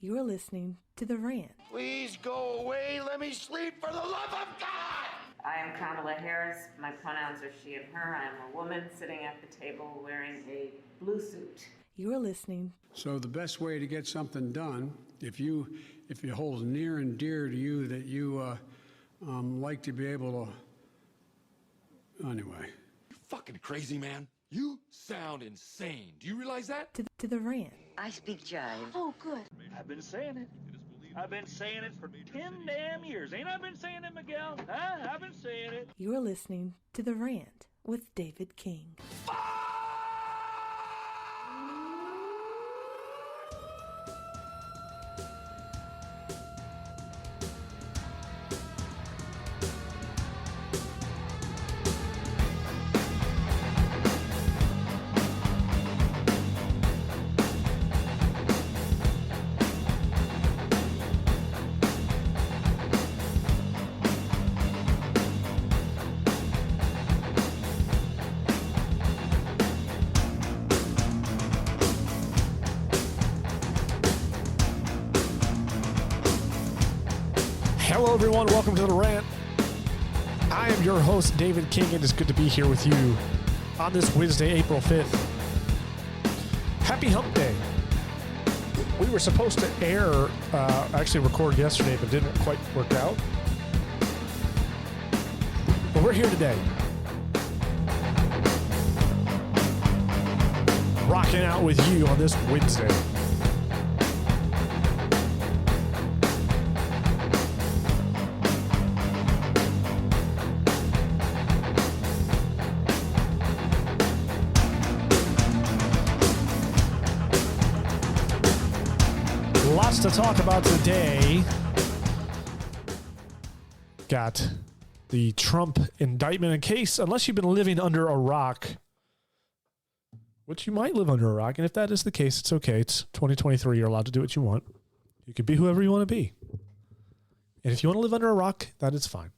You're listening to The Rant. Please go away. Let me sleep for the love of God. I am Kamala Harris. My pronouns are she and her. I am a woman sitting at the table wearing a blue suit. You're listening. So the best way to get something done, if it holds near and dear to you that you like to be able to, anyway. You fucking crazy, man. You sound insane. Do you realize that? To The Rant. I speak jive. Oh, good. I've been saying it. I've been saying it for 10 damn years. Ain't I been saying it, Miguel? Huh? I've been saying it. You're listening to The Rant with David King. Hello, everyone. Welcome to The Rant. I am your host, David King. It is good to be here with you on this Wednesday, April 5th. Happy Hump Day. We were supposed to actually record yesterday, but didn't quite work out. But we're here today. Rocking out with you on this Wednesday. Lots to talk about today. Got the Trump indictment in case, unless you've been living under a rock, which you might live under a rock, and if that is the case, it's okay. It's 2023. You're allowed to do what you want. You can be whoever you want to be. And if you want to live under a rock, that is fine.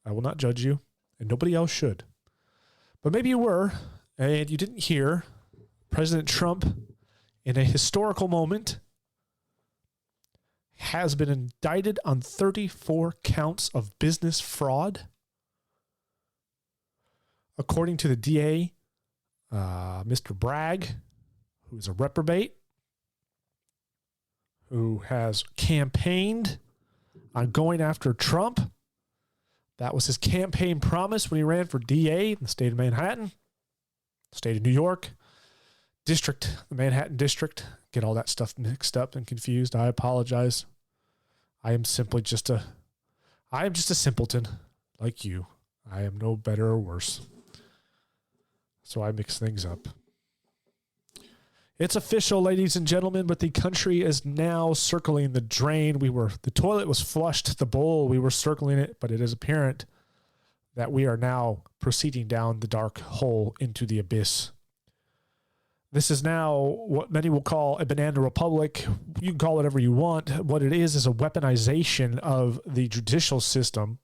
I will not judge you, and nobody else should. But maybe you were, and you didn't hear President Trump, in a historical moment, has been indicted on 34 counts of business fraud. According to the DA, Mr. Bragg, who is a reprobate, who has campaigned on going after Trump. That was his campaign promise when he ran for DA in the state of Manhattan, state of New York, the Manhattan district. Get all that stuff mixed up and confused. I apologize. I am just a simpleton like you. I am no better or worse. So I mix things up. It's official, ladies and gentlemen, but the country is now circling the drain. The toilet was flushed, the bowl, we were circling it, but it is apparent that we are now proceeding down the dark hole into the abyss. This is now what many will call a banana republic. You can call it whatever you want. What it is a weaponization of the judicial system.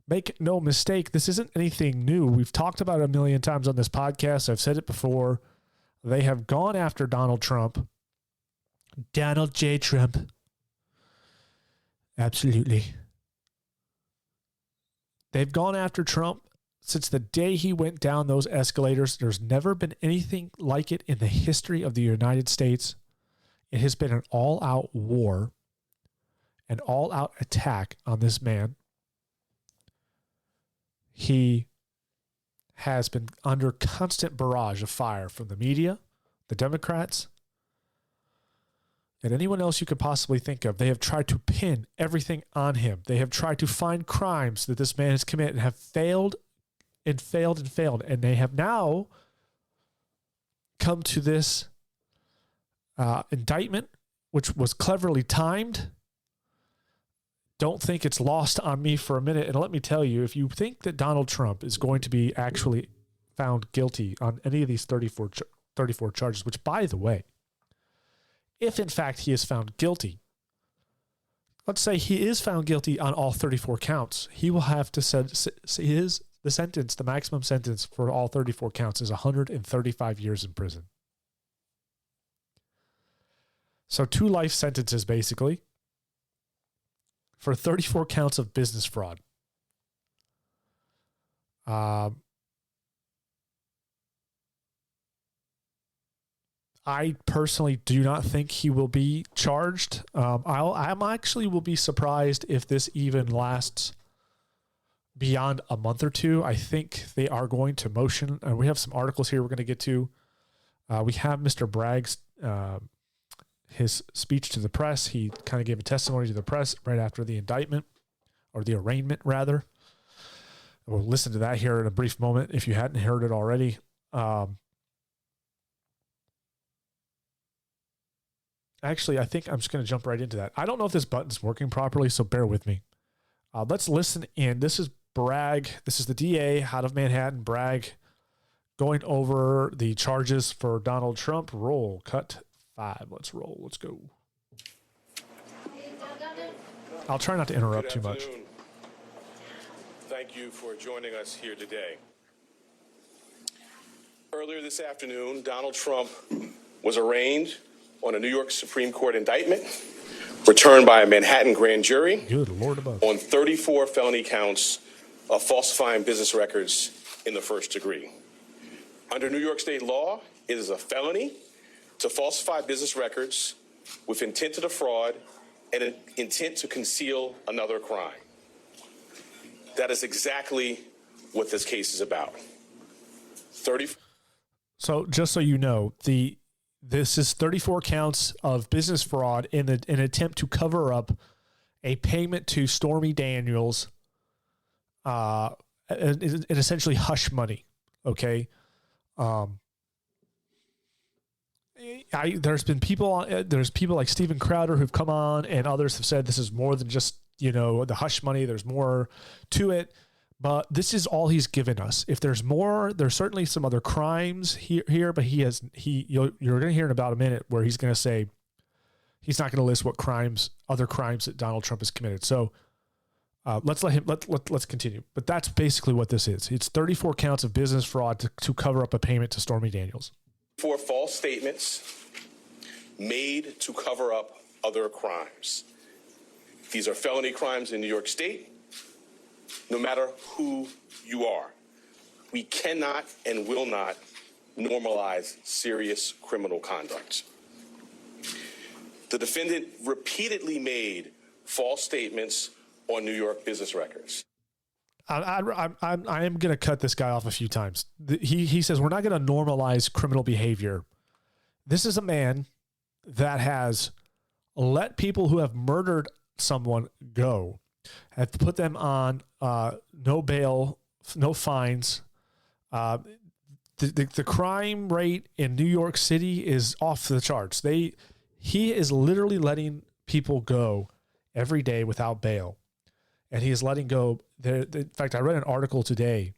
Make no mistake, this isn't anything new. We've talked about it a million times on this podcast. I've said it before. They have gone after Donald Trump. Donald J. Trump. Absolutely. They've gone after Trump since the day he went down those escalators. There's never been anything like it in the history of the United States. It has been an all-out war, an all-out attack on this man. He has been under constant barrage of fire from the media, the Democrats, and anyone else you could possibly think of. They have tried to pin everything on him. They have tried to find crimes that this man has committed and have failed and failed and failed. And they have now come to this indictment, which was cleverly timed. Don't think it's lost on me for a minute. And let me tell you, if you think that Donald Trump is going to be actually found guilty on any of these 34 charges, which, by the way, if in fact he is found guilty, let's say he is found guilty on all 34 counts, he will have to the maximum sentence for all 34 counts is 135 years in prison. So 2 life sentences, basically, for 34 counts of business fraud. I personally do not think he will be charged. I'm actually will be surprised if this even lasts beyond a month or two. I think they are going to motion, and we have some articles here we're going to get to. We have Mr. Bragg's his speech to the press. He kind of gave a testimony to the press right after the indictment, or the arraignment, rather. We'll listen to that here in a brief moment if you hadn't heard it already. Actually, I think I'm just going to jump right into that. I don't know if this button's working properly, so bear with me. Let's listen in. This is Bragg. This is the DA out of Manhattan, Bragg, going over the charges for Donald Trump. Roll. Cut 5. Let's roll. Let's go. I'll try not to interrupt too much. Thank you for joining us here today. Earlier this afternoon, Donald Trump was arraigned on a New York Supreme Court indictment returned by a Manhattan grand jury. Good Lord above. On 34 felony counts of falsifying business records in the first degree. Under New York state law, it is a felony to falsify business records with intent to defraud and an intent to conceal another crime. That is exactly what this case is about. So just so you know, this is 34 counts of business fraud in an attempt to cover up a payment to Stormy Daniels, and essentially hush money. Okay. There's people like Steven Crowder who've come on, and others have said this is more than just, the hush money. There's more to it, but this is all he's given us. If there's more, there's certainly some other crimes here, but you're going to hear in about a minute where he's going to say he's not going to list what other crimes that Donald Trump has committed. So let's continue. But that's basically what this is. It's 34 counts of business fraud to cover up a payment to Stormy Daniels. 4 false statements made to cover up other crimes. These are felony crimes in New York State, no matter who you are. We cannot and will not normalize serious criminal conduct. The defendant repeatedly made false statements on New York business records. I am going to cut this guy off a few times. He says we're not going to normalize criminal behavior. This is a man that has let people who have murdered someone go, have put them on no bail, no fines. The crime rate in New York City is off the charts. He is literally letting people go every day without bail. And he is letting go. In fact, I read an article today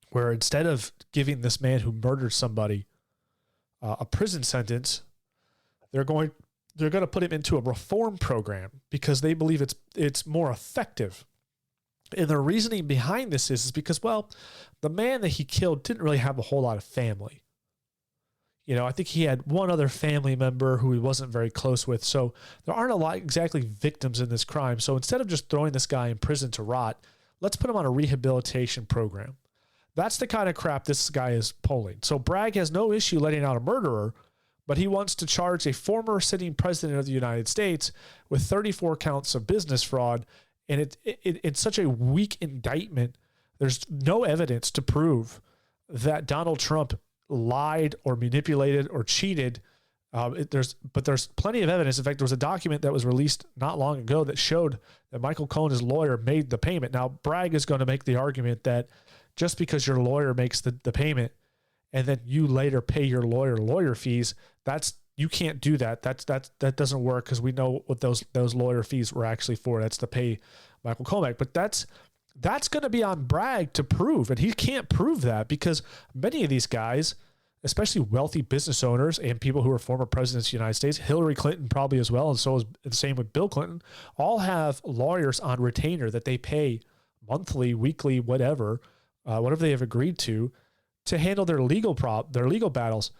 where instead of giving this man who murdered somebody a prison sentence, they're going to put him into a reform program because they believe it's more effective. And the reasoning behind this is because, well, the man that he killed didn't really have a whole lot of family. I think he had one other family member who he wasn't very close with. So there aren't a lot exactly victims in this crime. So instead of just throwing this guy in prison to rot, let's put him on a rehabilitation program. That's the kind of crap this guy is pulling. So Bragg has no issue letting out a murderer, but he wants to charge a former sitting president of the United States with 34 counts of business fraud. And it's such a weak indictment. There's no evidence to prove that Donald Trump lied or manipulated or cheated. There's plenty of evidence. In fact, there was a document that was released not long ago that showed that Michael Cohen, his lawyer, made the payment. Now, Bragg is going to make the argument that just because your lawyer makes the payment and then you later pay your lawyer fees, you can't do that. That doesn't work because we know what those lawyer fees were actually for. That's to pay Michael Cohen. But that's going to be on Bragg to prove, and he can't prove that because many of these guys, especially wealthy business owners and people who are former presidents of the United States, Hillary Clinton probably as well, and so is the same with Bill Clinton, all have lawyers on retainer that they pay monthly, weekly, whatever they have agreed to handle their legal battles.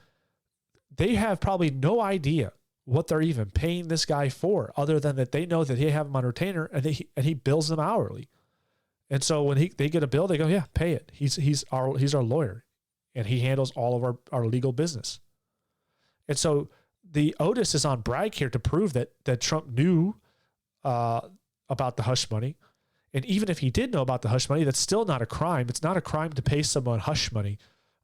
They have probably no idea what they're even paying this guy for, other than that they know that they have him on retainer and he bills them hourly. And so when they get a bill, they go, yeah, pay it. He's our lawyer, and he handles all of our legal business. And so the onus is on Bragg here to prove that Trump knew about the hush money. And even if he did know about the hush money, that's still not a crime. It's not a crime to pay someone hush money.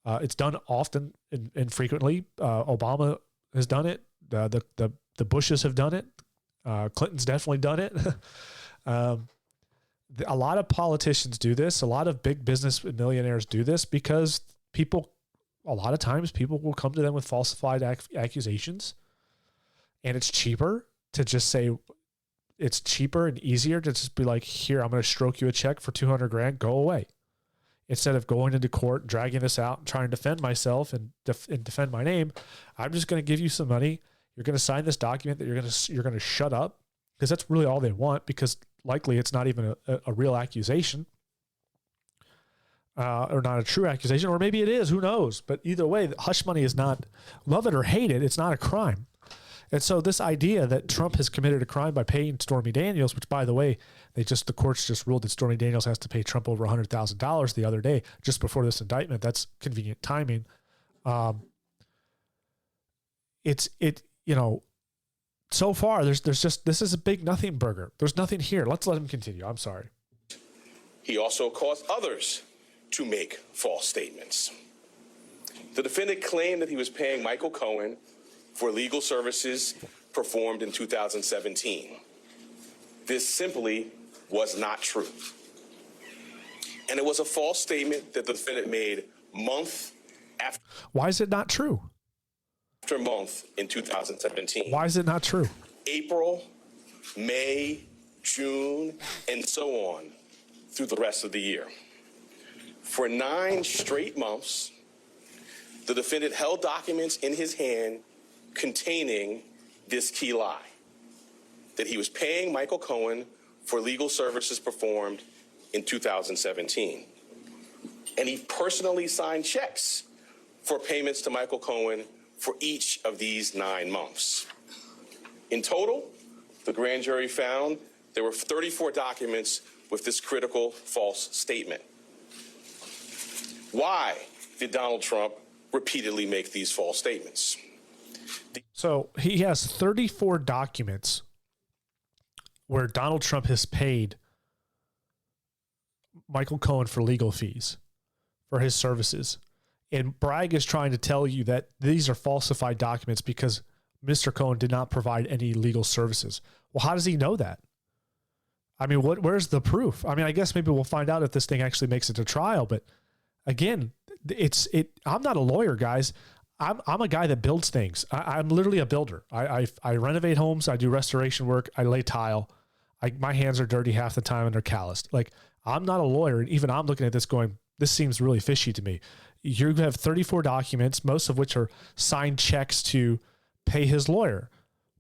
It's done often and frequently. Obama has done it. The Bushes have done it. Clinton's definitely done it. A lot of politicians do this. A lot of big business millionaires do this because a lot of times people will come to them with falsified accusations, and it's cheaper to just say, it's cheaper and easier to just be like, here, I'm going to stroke you a check for $200,000, go away. Instead of going into court, dragging this out and trying to defend myself and defend my name, I'm just going to give you some money. You're going to sign this document that you're going to shut up, because that's really all they want, because likely it's not even a real accusation. Or not a true accusation, or maybe it is, who knows? But either way, hush money is not, love it or hate it, it's not a crime. And so this idea that Trump has committed a crime by paying Stormy Daniels, which, by the way, the courts just ruled that Stormy Daniels has to pay Trump over $100,000 the other day, just before this indictment. That's convenient timing. So far there's just, this is a big nothing burger. There's nothing here. Let's let him continue. I'm sorry. He also caused others to make false statements. The defendant claimed that he was paying Michael Cohen for legal services performed in 2017. This simply was not true. And it was a false statement that the defendant made month after. Why is it not true? After month in 2017. Why is it not true? April, May, June, and so on through the rest of the year. For 9 straight months, the defendant held documents in his hand containing this key lie, that he was paying Michael Cohen for legal services performed in 2017. And he personally signed checks for payments to Michael Cohen for each of these 9 months. In total, the grand jury found there were 34 documents with this critical false statement. Why did Donald Trump repeatedly make these false statements? So he has 34 documents where Donald Trump has paid Michael Cohen for legal fees for his services. And Bragg is trying to tell you that these are falsified documents because Mr. Cohen did not provide any legal services. Well, how does he know that? I mean, where's the proof? I mean, I guess maybe we'll find out if this thing actually makes it to trial. But again, I'm not a lawyer, guys. I'm a guy that builds things. I'm literally a builder. I renovate homes. I do restoration work. I lay tile. My hands are dirty half the time and they're calloused. Like, I'm not a lawyer. And even I'm looking at this going, this seems really fishy to me. You have 34 documents, most of which are signed checks to pay his lawyer.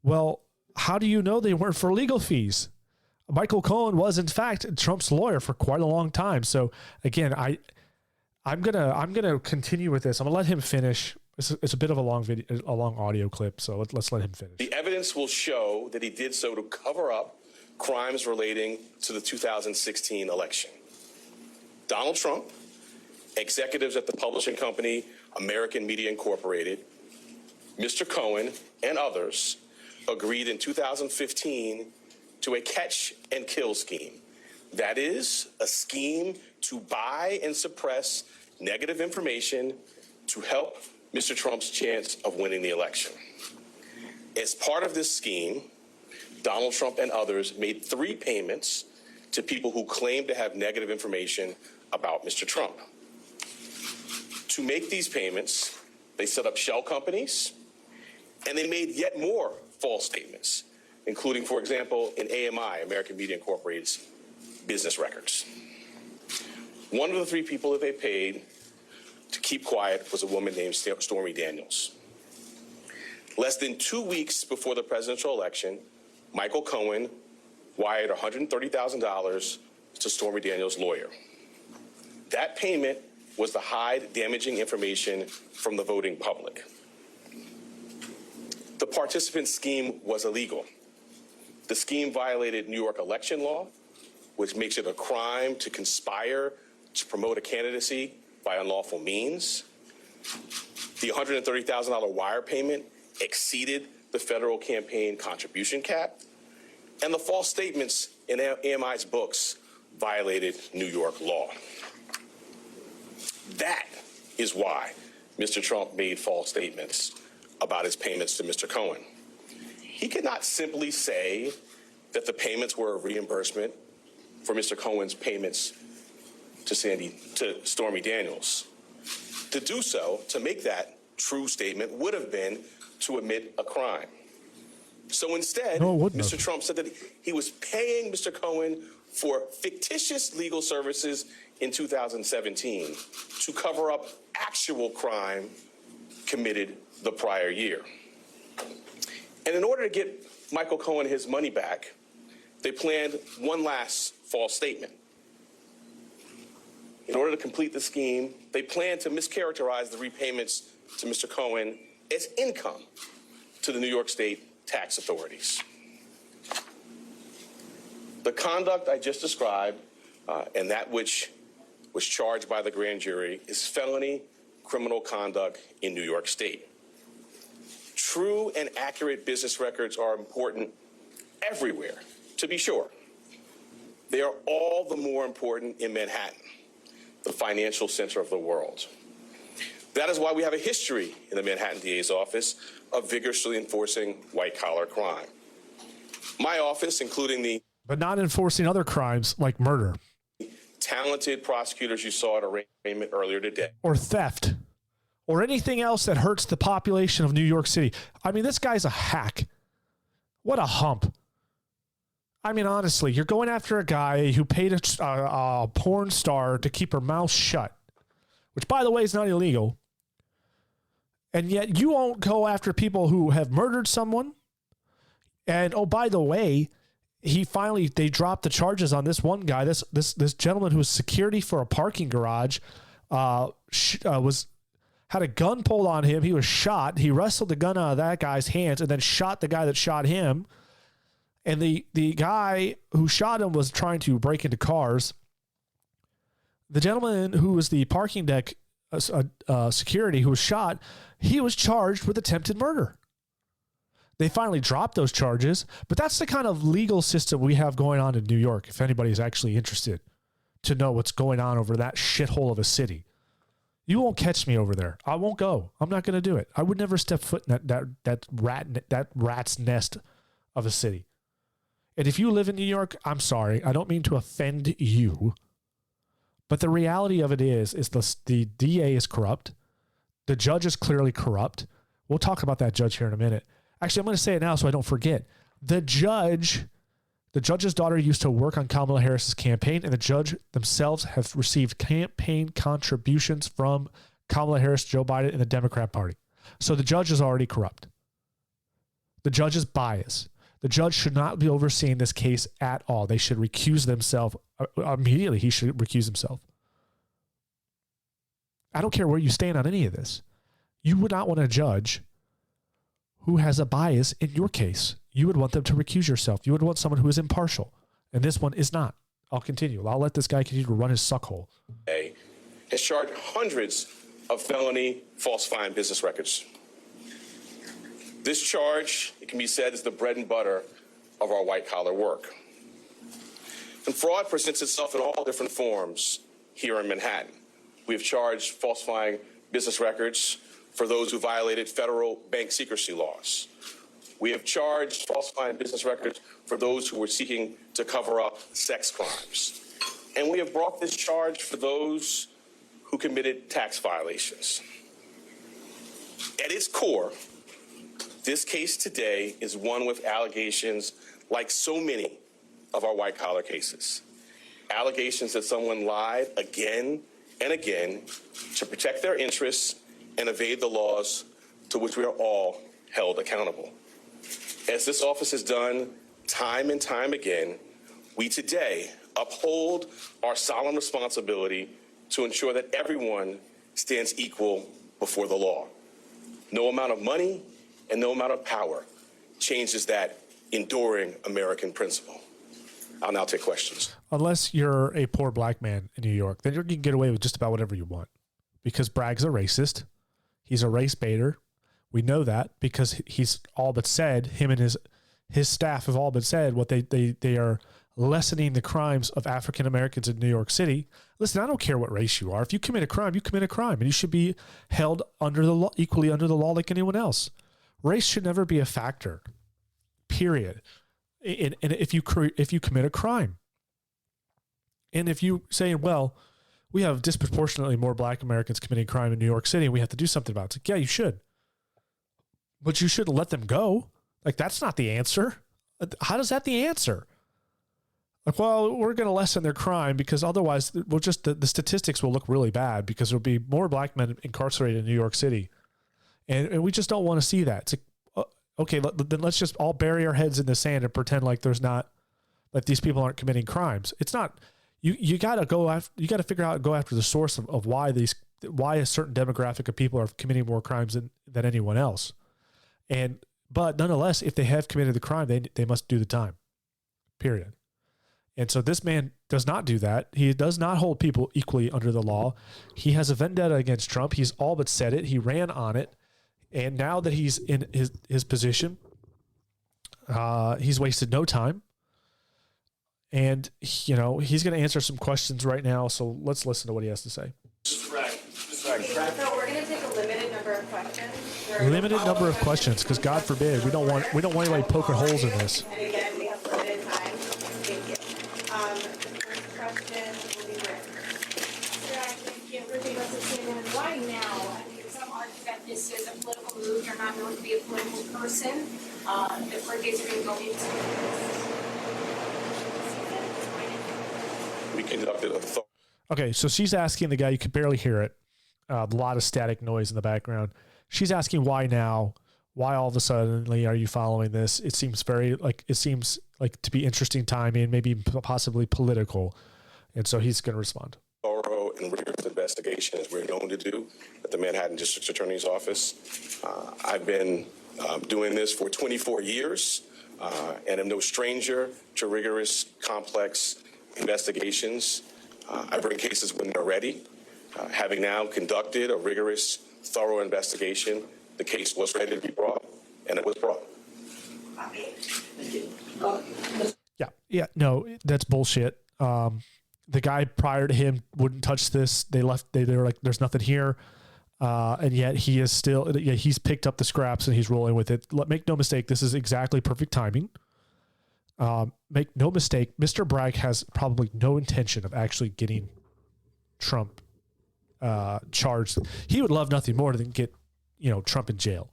Well, how do you know they weren't for legal fees? Michael Cohen was, in fact, Trump's lawyer for quite a long time. So again, I'm gonna continue with this. I'm gonna let him finish. It's a bit of a long audio clip, so let's let him finish. The evidence will show that he did so to cover up crimes relating to the 2016 election. Donald Trump, executives at the publishing company American Media Incorporated, Mr. Cohen, and others agreed in 2015 to a catch and kill scheme. That is, a scheme to buy and suppress negative information to help Mr. Trump's chance of winning the election. As part of this scheme, Donald Trump and others made 3 payments to people who claimed to have negative information about Mr. Trump. To make these payments, they set up shell companies, and they made yet more false statements, including, for example, in AMI, American Media Incorporated's business records. One of the 3 people that they paid to keep quiet was a woman named Stormy Daniels. Less than 2 weeks before the presidential election, Michael Cohen wired $130,000 to Stormy Daniels' lawyer. That payment was to hide damaging information from the voting public. The participant scheme was illegal. The scheme violated New York election law, which makes it a crime to conspire to promote a candidacy by unlawful means. The $130,000 wire payment exceeded the federal campaign contribution cap, and the false statements in AMI's books violated New York law. That is why Mr. Trump made false statements about his payments to Mr. Cohen. He could not simply say that the payments were a reimbursement for Mr. Cohen's payments to Stormy Daniels. To do so, to make that true statement, would have been to admit a crime. So instead, Mr. Trump said that he was paying Mr. Cohen for fictitious legal services in 2017 to cover up actual crime committed the prior year. And in order to get Michael Cohen his money back, they planned one last false statement. In order to complete the scheme, they planned to mischaracterize the repayments to Mr. Cohen as income to the New York State tax authorities. The conduct I just described and that which was charged by the grand jury is felony criminal conduct in New York State. True and accurate business records are important everywhere, to be sure. They are all the more important in Manhattan, the financial center of the world. That is why we have a history in the Manhattan DA's office of vigorously enforcing white-collar crime. My office, including the... But not enforcing other crimes like murder. Talented prosecutors you saw at arraignment earlier today. Or theft. Or anything else that hurts the population of New York City. I mean, this guy's a hack. What a hump. I mean, honestly, you're going after a guy who paid a porn star to keep her mouth shut, which, by the way, is not illegal. And yet you won't go after people who have murdered someone. And, oh, by the way, they dropped the charges on this one guy. This gentleman who was security for a parking garage had a gun pulled on him. He was shot. He wrestled the gun out of that guy's hands and then shot the guy that shot him. And the guy who shot him was trying to break into cars. The gentleman who was the parking deck security who was shot, he was charged with attempted murder. They finally dropped those charges, but that's the kind of legal system we have going on in New York, if anybody's actually interested to know what's going on over that shithole of a city. You won't catch me over there. I won't go. I'm not going to do it. I would never step foot in that rat's nest of a city. And if you live in New York, I'm sorry. I don't mean to offend you. But the reality of it is the DA is corrupt. The judge is clearly corrupt. We'll talk about that judge here in a minute. Actually, I'm going to say it now so I don't forget. The judge's daughter used to work on Kamala Harris's campaign, and the judge themselves have received campaign contributions from Kamala Harris, Joe Biden, and the Democrat Party. So the judge is already corrupt. The judge is biased. The judge should not be overseeing this case at all. They should recuse themselves. Immediately, he should recuse himself. I don't care where you stand on any of this. You would not want a judge who has a bias in your case. You would want them to recuse yourself. You would want someone who is impartial. And this one is not. I'll continue. I'll let this guy continue to run his suckhole. Has charged hundreds of felony falsifying business records. This charge, it can be said, is the bread and butter of our white-collar work. And fraud presents itself in all different forms here in Manhattan. We have charged falsifying business records for those who violated federal bank secrecy laws. We have charged falsifying business records for those who were seeking to cover up sex crimes. And we have brought this charge for those who committed tax violations. At its core, this case today is one with allegations like so many of our white-collar cases. Allegations that someone lied again and again to protect their interests and evade the laws to which we are all held accountable. As this office has done time and time again, we today uphold our solemn responsibility to ensure that everyone stands equal before the law. No amount of money and no amount of power changes that enduring American principle. I'll now take questions. Unless you're a poor black man in New York, then you can get away with just about whatever you want. Because Bragg's a racist. He's a race baiter. We know that because he's all but said, him and his staff have all but said what they are lessening the crimes of African Americans in New York City. Listen, I don't care what race you are. If you commit a crime, you commit a crime, and you should be held under the law, equally under the law like anyone else. Race should never be a factor, period. And if you commit a crime, and if you say, well, we have disproportionately more black Americans committing crime in New York City, and we have to do something about it. It's like, yeah, you should. But you shouldn't let them go. Like, that's not the answer. How is that the answer? Like, well, we're going to lessen their crime because otherwise we'll just, the statistics will look really bad because there'll be more black men incarcerated in New York City. And we just don't want to see that. It's like, okay, then let's just all bury our heads in the sand and pretend like there's not, like these people aren't committing crimes. It's not, you got to go after, you got to figure out, go after the source of why a certain demographic of people are committing more crimes than anyone else. But nonetheless, if they have committed the crime, they must do the time, period. And so this man does not do that. He does not hold people equally under the law. He has a vendetta against Trump. He's all but said it. He ran on it. And now that he's in his position, he's wasted no time. And, he's going to answer some questions right now. So let's listen to what he has to say. So we're going to take a limited number of questions. Limited number of questions, because God forbid, we don't want anybody poking holes in this. And again, we have limited time. Thank you. The first question will be Rick. Thank you. Rick, why now? I mean, some argue that this is a political move. You're not known to be a political person. If Rick is going to go into We conducted a thought. Okay, so she's asking the guy, you can barely hear it, a lot of static noise in the background. She's asking why now? Why all of a sudden are you following this? It seems like to be interesting timing, maybe possibly political. And so he's going to respond. Thorough and rigorous investigation, as we're known to do at the Manhattan District Attorney's Office. I've been doing this for 24 years and am no stranger to rigorous, complex investigations. I bring cases when they're ready. Having now conducted a rigorous, thorough investigation, the case was ready to be brought, and it was brought. Yeah, no, that's bullshit. The guy prior to him wouldn't touch this. They left. They were like, "There's nothing here," and yet he is still. Yeah, he's picked up the scraps and he's rolling with it. Make no mistake, this is exactly perfect timing. Make no mistake, Mr. Bragg has probably no intention of actually getting Trump charged. He would love nothing more than get, Trump in jail.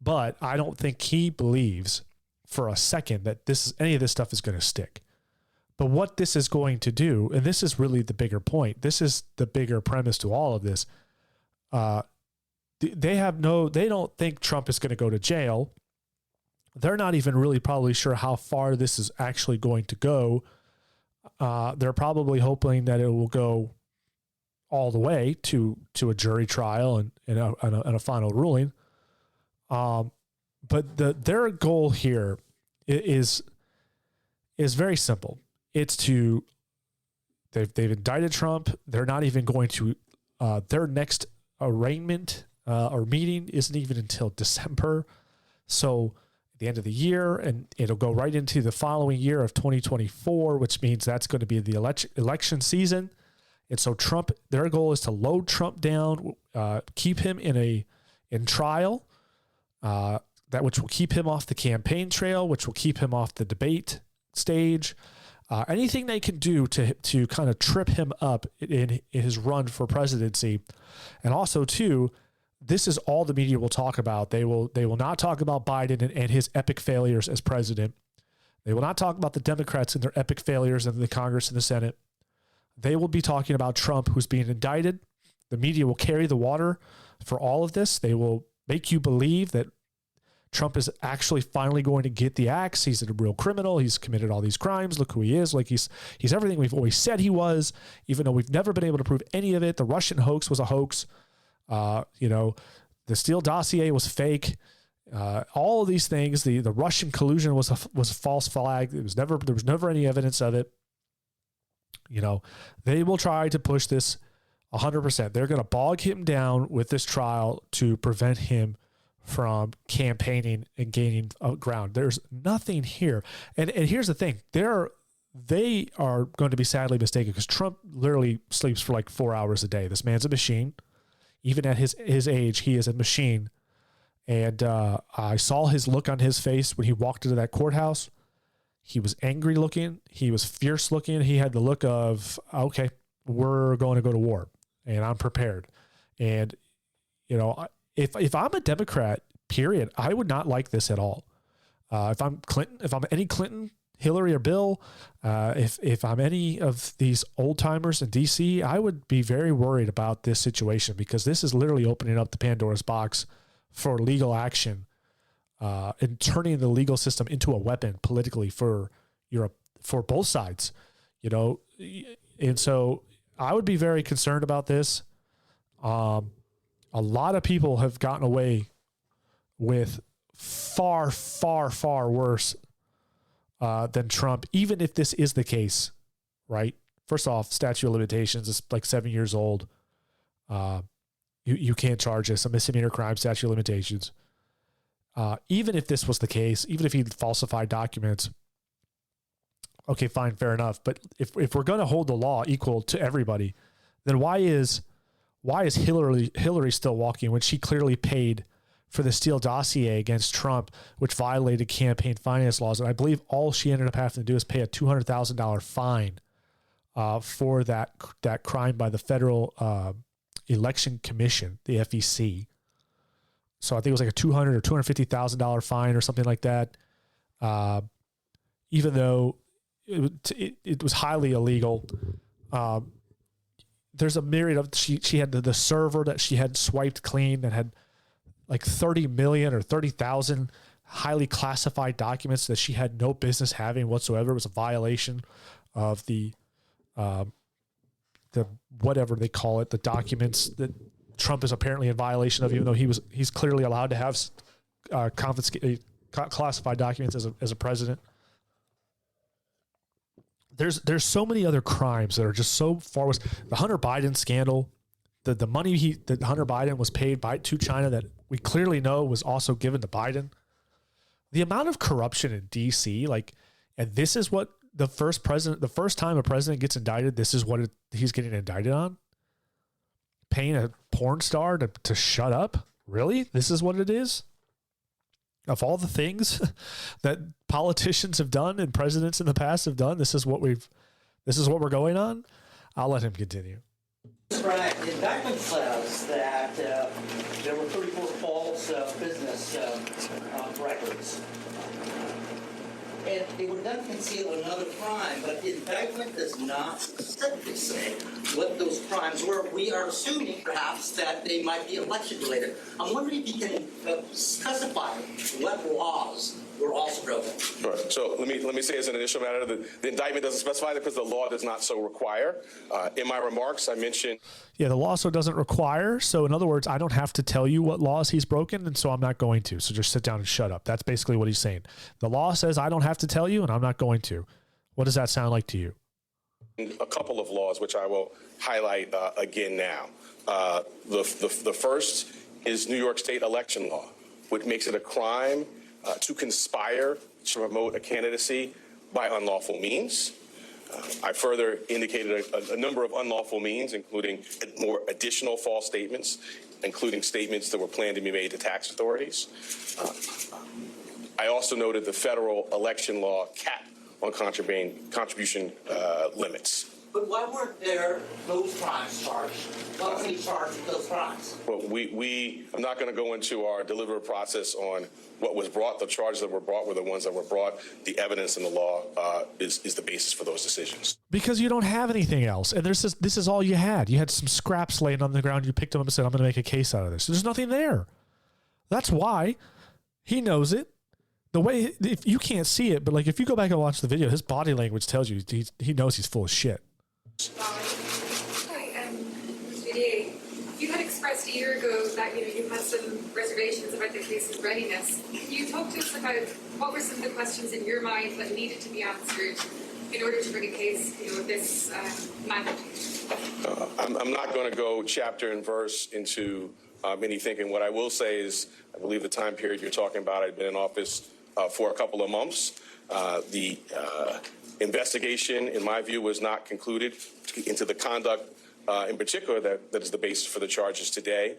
But I don't think he believes for a second that any of this stuff is going to stick. But what this is going to do, and this is really the bigger point, this is the bigger premise to all of this. They don't think Trump is going to go to jail. They're not even really probably sure how far this is actually going to go. They're probably hoping that it will go all the way to a jury trial and a final ruling. But their goal here is very simple. It's they've indicted Trump. They're not even going to their next arraignment or meeting isn't even until December. So at the end of the year, and it'll go right into the following year of 2024, which means that's going to be the election season. And so their goal is to load Trump down, keep him in trial, which will keep him off the campaign trail, which will keep him off the debate stage. Anything they can do to kind of trip him up in his run for presidency. And also, too, this is all the media will talk about. They will not talk about Biden and his epic failures as president. They will not talk about the Democrats and their epic failures in the Congress and the Senate. They will be talking about Trump, who's being indicted. The media will carry the water for all of this. They will make you believe that Trump is actually finally going to get the axe. He's a real criminal. He's committed all these crimes. Look who he is. Like he's everything we've always said he was, even though we've never been able to prove any of it. The Russian hoax was a hoax. The Steele dossier was fake. All of these things, the Russian collusion was a false flag. There was never any evidence of it. You know, they will try to push this 100%. They're going to bog him down with this trial to prevent him from campaigning and gaining ground. There's nothing here. And here's the thing. They are going to be sadly mistaken because Trump literally sleeps for like 4 hours a day. This man's a machine. Even at his age, he is a machine. And I saw his look on his face when he walked into that courthouse. He was angry looking. He was fierce looking. He had the look of, okay, we're going to go to war and I'm prepared. And, you know, if I'm a Democrat, period, I would not like this at all. If I'm any Clinton, Hillary, or Bill, if I'm any of these old timers in DC, I would be very worried about this situation because this is literally opening up the Pandora's box for legal action and turning the legal system into a weapon politically for both sides, you know. And so I would be very concerned about this. A lot of people have gotten away with far, far, far worse than Trump, even if this is the case, right? First off, statute of limitations is like 7 years old. You can't charge this a misdemeanor crime, statute of limitations. Even if this was the case, even if he falsified documents, okay, fine, fair enough. But if we're going to hold the law equal to everybody, then why is Hillary still walking when she clearly paid for the Steele dossier against Trump, which violated campaign finance laws? And I believe all she ended up having to do is pay a $200,000 fine for that crime by the Federal Election Commission, the FEC. So I think it was like a $200,000 or $250,000 fine or something like that. Even though it was highly illegal. There's a myriad of, she had the server that she had swiped clean that had like 30 million or 30,000 highly classified documents that she had no business having whatsoever. It was a violation of the whatever they call it, the documents that Trump is apparently in violation of, even though he's clearly allowed to have classified documents as a president. There's so many other crimes that are just so far worse. The Hunter Biden scandal, the money that Hunter Biden was paid to China that we clearly know was also given to Biden. The amount of corruption in DC, and this is what the first time a president gets indicted, this is what he's getting indicted on. Paying a porn star to shut up? Really? This is what it is? Of all the things that politicians have done and presidents in the past have done, this is what we're going on? I'll let him continue. Right. The indictment says that there were 34 false business records. And they would then conceal another crime, but the indictment does not specifically say what those crimes were. We are assuming, perhaps, that they might be election-related. I'm wondering if you can specify what laws were also broken. Right. So let me say as an initial matter that the indictment doesn't specify that because the law does not so require. In my remarks, I mentioned... Yeah, the law so doesn't require. So in other words, I don't have to tell you what laws he's broken, and so I'm not going to. So just sit down and shut up. That's basically what he's saying. The law says I don't have to tell you, and I'm not going to. What does that sound like to you? A couple of laws, which I will highlight again now. The first is New York State election law, which makes it a crime to conspire to promote a candidacy by unlawful means. I further indicated a number of unlawful means, including more additional false statements, including statements that were planned to be made to tax authorities. I also noted the federal election law cap on contribution limits. But why weren't there those crimes charged? Why wasn't he charged with those crimes? Well, I'm not going to go into our deliberative process on what was brought. The charges that were brought were the ones that were brought. The evidence in the law is the basis for those decisions. Because you don't have anything else. And this is all you had. You had some scraps laying on the ground. You picked them up and said, I'm going to make a case out of this. There's nothing there. That's why he knows it. The way, if you can't see it, but if you go back and watch the video, his body language tells you he knows he's full of shit. Hi, Ms. Vidier. You had expressed year ago that you had some reservations about the case's readiness. Can you talk to us about what were some of the questions in your mind that needed to be answered in order to bring a case of this magnitude? I'm not going to go chapter and verse into any thinking. What I will say is, I believe the time period you're talking about, I'd been in office for a couple of months. The investigation, in my view, was not concluded into the conduct in particular that is the basis for the charges today.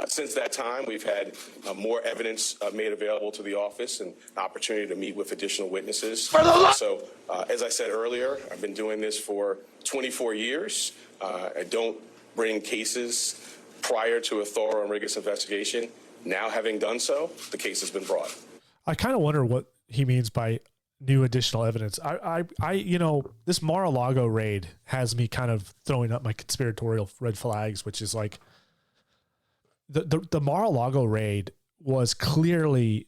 Since that time, we've had more evidence made available to the office and opportunity to meet with additional witnesses. So, as I said earlier, I've been doing this for 24 years. I don't bring cases prior to a thorough and rigorous investigation. Now, having done so, the case has been brought. I kind of wonder what he means by new additional evidence. This Mar-a-Lago raid has me kind of throwing up my conspiratorial red flags, which is like the Mar-a-Lago raid was clearly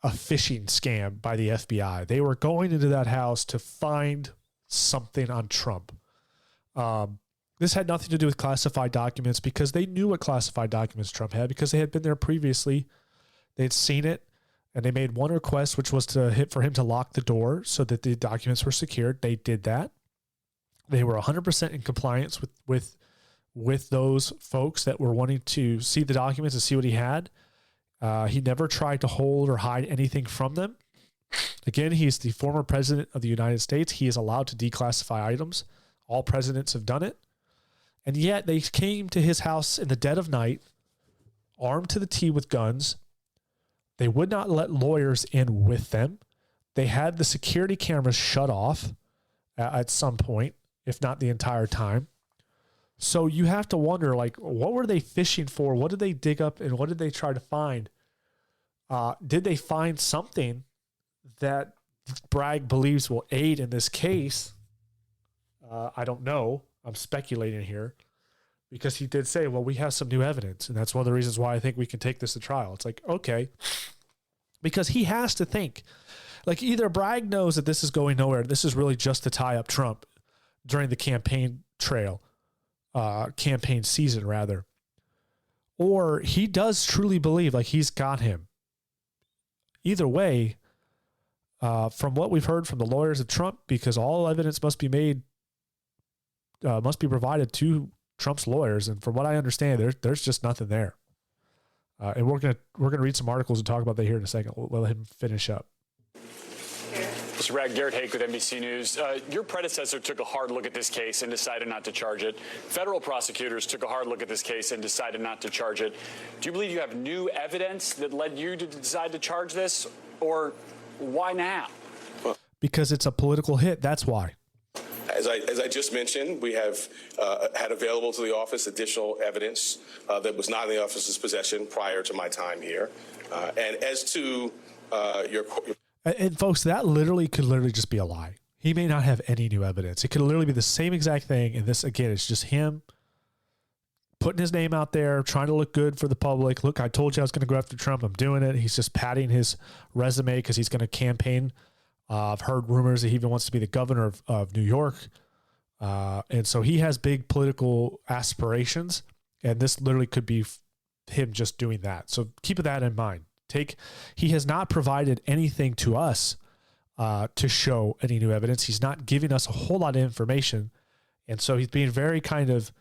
a phishing scam by the FBI. They were going into that house to find something on Trump. This had nothing to do with classified documents because they knew what classified documents Trump had because they had been there previously. They'd seen it. And they made one request, which was for him to lock the door so that the documents were secured. They did that. They were 100% in compliance with those folks that were wanting to see the documents and see what he had. He never tried to hold or hide anything from them. Again, he's the former president of the United States. He is allowed to declassify items. All presidents have done it. And yet they came to his house in the dead of night, armed to the teeth with guns. They would not let lawyers in with them. They had the security cameras shut off at some point, if not the entire time. So you have to wonder, like, what were they fishing for? What did they dig up and what did they try to find? Did they find something that Bragg believes will aid in this case? I don't know. I'm speculating here because he did say, well, we have some new evidence. And that's one of the reasons why I think we can take this to trial. It's like, okay, because he has to think like either Bragg knows that this is going nowhere. This is really just to tie up Trump during the campaign campaign season rather. Or he does truly believe like he's got him. Either way, from what we've heard from the lawyers of Trump, because all evidence must be provided to Trump's lawyers, and from what I understand, there's just nothing there. And we're gonna read some articles and talk about that here in a second. We'll let him finish up. Mr. Bragg, Garrett Haake with NBC News. Your predecessor took a hard look at this case and decided not to charge it. Federal prosecutors took a hard look at this case and decided not to charge it. Do you believe you have new evidence that led you to decide to charge this, or why now? Because it's a political hit. That's why. As I just mentioned, we have had available to the office additional evidence that was not in the office's possession prior to my time here. And as to your... And folks, that could just be a lie. He may not have any new evidence. It could literally be the same exact thing. And this, again, it's just him putting his name out there, trying to look good for the public. Look, I told you I was going to go after Trump. I'm doing it. He's just padding his resume because he's going to campaign. I've heard rumors that he even wants to be the governor of New York. And so he has big political aspirations. And this literally could be him just doing that. So keep that in mind. He has not provided anything to us to show any new evidence. He's not giving us a whole lot of information. And so he's being very kind of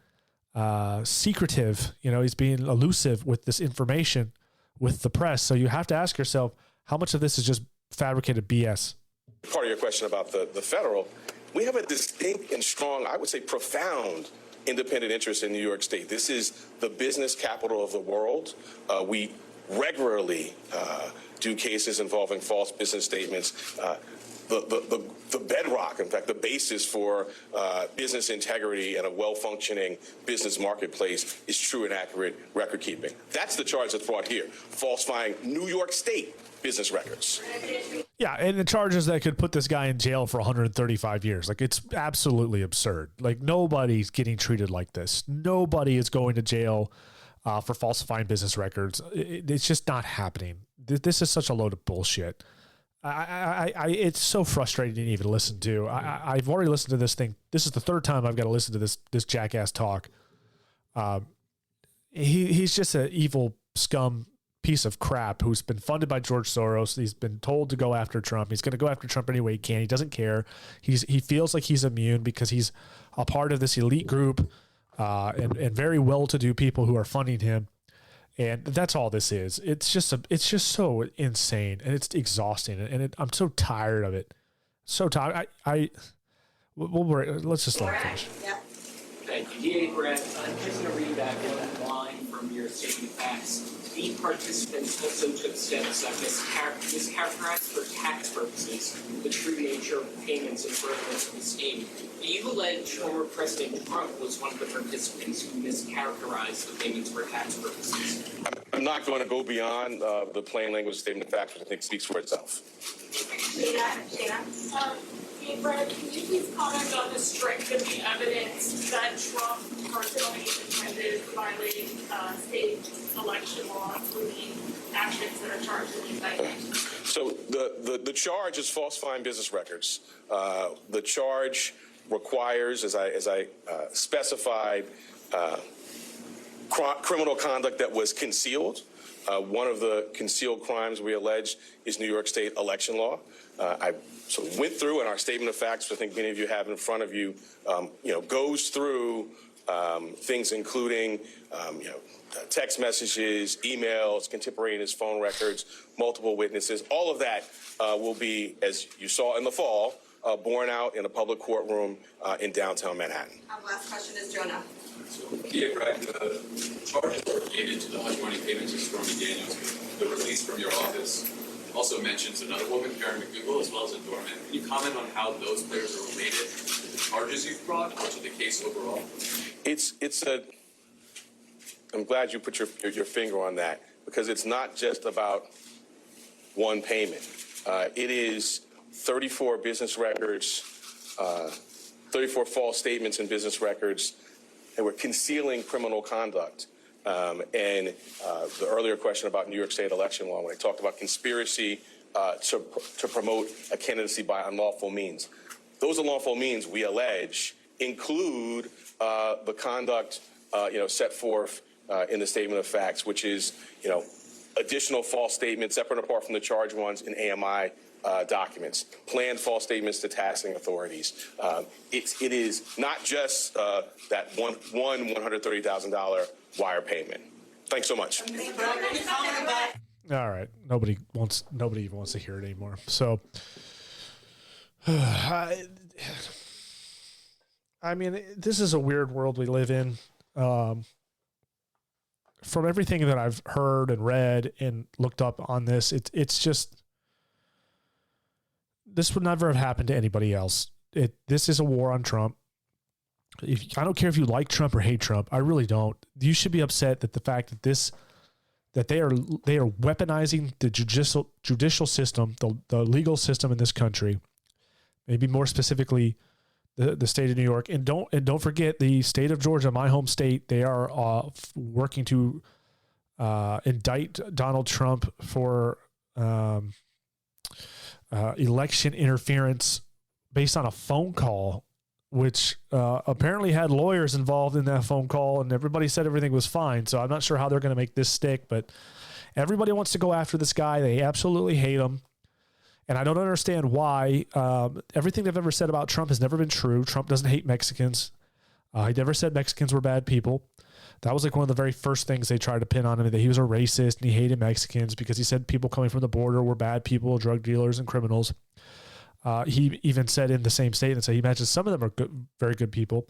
secretive. He's being elusive with this information with the press. So you have to ask yourself, how much of this is just fabricated BS? Part of your question about the federal, we have a distinct and strong, I would say profound, independent interest in New York State. This is the business capital of the world. We regularly do cases involving false business statements. The bedrock, in fact, the basis for business integrity and a well-functioning business marketplace is true and accurate record keeping. That's the charge that's brought here, falsifying New York State business records. Yeah, and the charges that could put this guy in jail for 135 years. Like, it's absolutely absurd. Like, nobody's getting treated like this. Nobody is going to jail for falsifying business records. It's just not happening. This is such a load of bullshit. It's so frustrating to even listen to. I've already listened to this thing. This is the third time I've got to listen to this jackass talk. he's just an evil scum piece of crap who's been funded by George Soros. He's been told to go after Trump. He's going to go after Trump any way he can. He doesn't care. He feels like he's immune because he's a part of this elite group and very well-to-do people who are funding him. And that's all this is. It's just so insane, and it's exhausting, and I'm so tired of it. So tired. Let's just let him finish. Yeah. Thank you. DA Brett, I'm just going to read back one line from your statement of facts. The participants also took steps that mischaracterized for tax purposes the true nature of payments and furtherance of the scheme. You allege former President Trump was one of the participants who mischaracterized the payments for tax purposes. I'm not going to go beyond the plain language statement of facts, which I think speaks for itself. Shana? Brett, can you please comment on the strength of the evidence that Trump personally intended violating state election law, including actions that are charged in the indictment? So the charge is falsifying business records. The charge requires, as I specified, criminal conduct that was concealed. One of the concealed crimes we allege is New York State election law. I went through, and our statement of facts, which I think many of you have in front of you, goes through things including, text messages, emails, contemporaneous phone records, multiple witnesses. All of that will be, as you saw in the fall, borne out in a public courtroom in downtown Manhattan. Last question is Jonah. Yeah, Brett, the charges related to the hush money payments to Stormy Daniels, the release from your office also mentions another woman, Karen McDougal, as well as a doorman. Can you comment on how those players are related to the charges you've brought or to the case overall? I'm glad you put your finger on that, because it's not just about one payment. It is 34 business records, 34 false statements in business records that were concealing criminal conduct. And the earlier question about New York State election law, when I talked about conspiracy to promote a candidacy by unlawful means. Those unlawful means, we allege, include the conduct set forth in the statement of facts, which is, additional false statements separate and apart from the charged ones in AMI documents, planned false statements to taxing authorities. It is not just that one $130,000 wire payment. Thanks so much. All right. Nobody even wants to hear it anymore. So, I mean, this is a weird world we live in. From everything that I've heard and read and looked up on this, it's just, this would never have happened to anybody else. This is a war on Trump. I don't care if you like Trump or hate Trump. I really don't. You should be upset that the fact that they are weaponizing the judicial system, the legal system in this country, maybe more specifically the state of New York, and don't forget the state of Georgia, my home state. They are working to indict Donald Trump for election interference based on a phone call, which apparently had lawyers involved in that phone call, and everybody said everything was fine. So I'm not sure how they're going to make this stick, but everybody wants to go after this guy. They absolutely hate him. And I don't understand why. Everything they've ever said about Trump has never been true. Trump doesn't hate Mexicans. He never said Mexicans were bad people. That was like one of the very first things they tried to pin on him, that he was a racist and he hated Mexicans because he said people coming from the border were bad people, drug dealers and criminals. He even said in the same statement, so he mentioned some of them are good, very good people,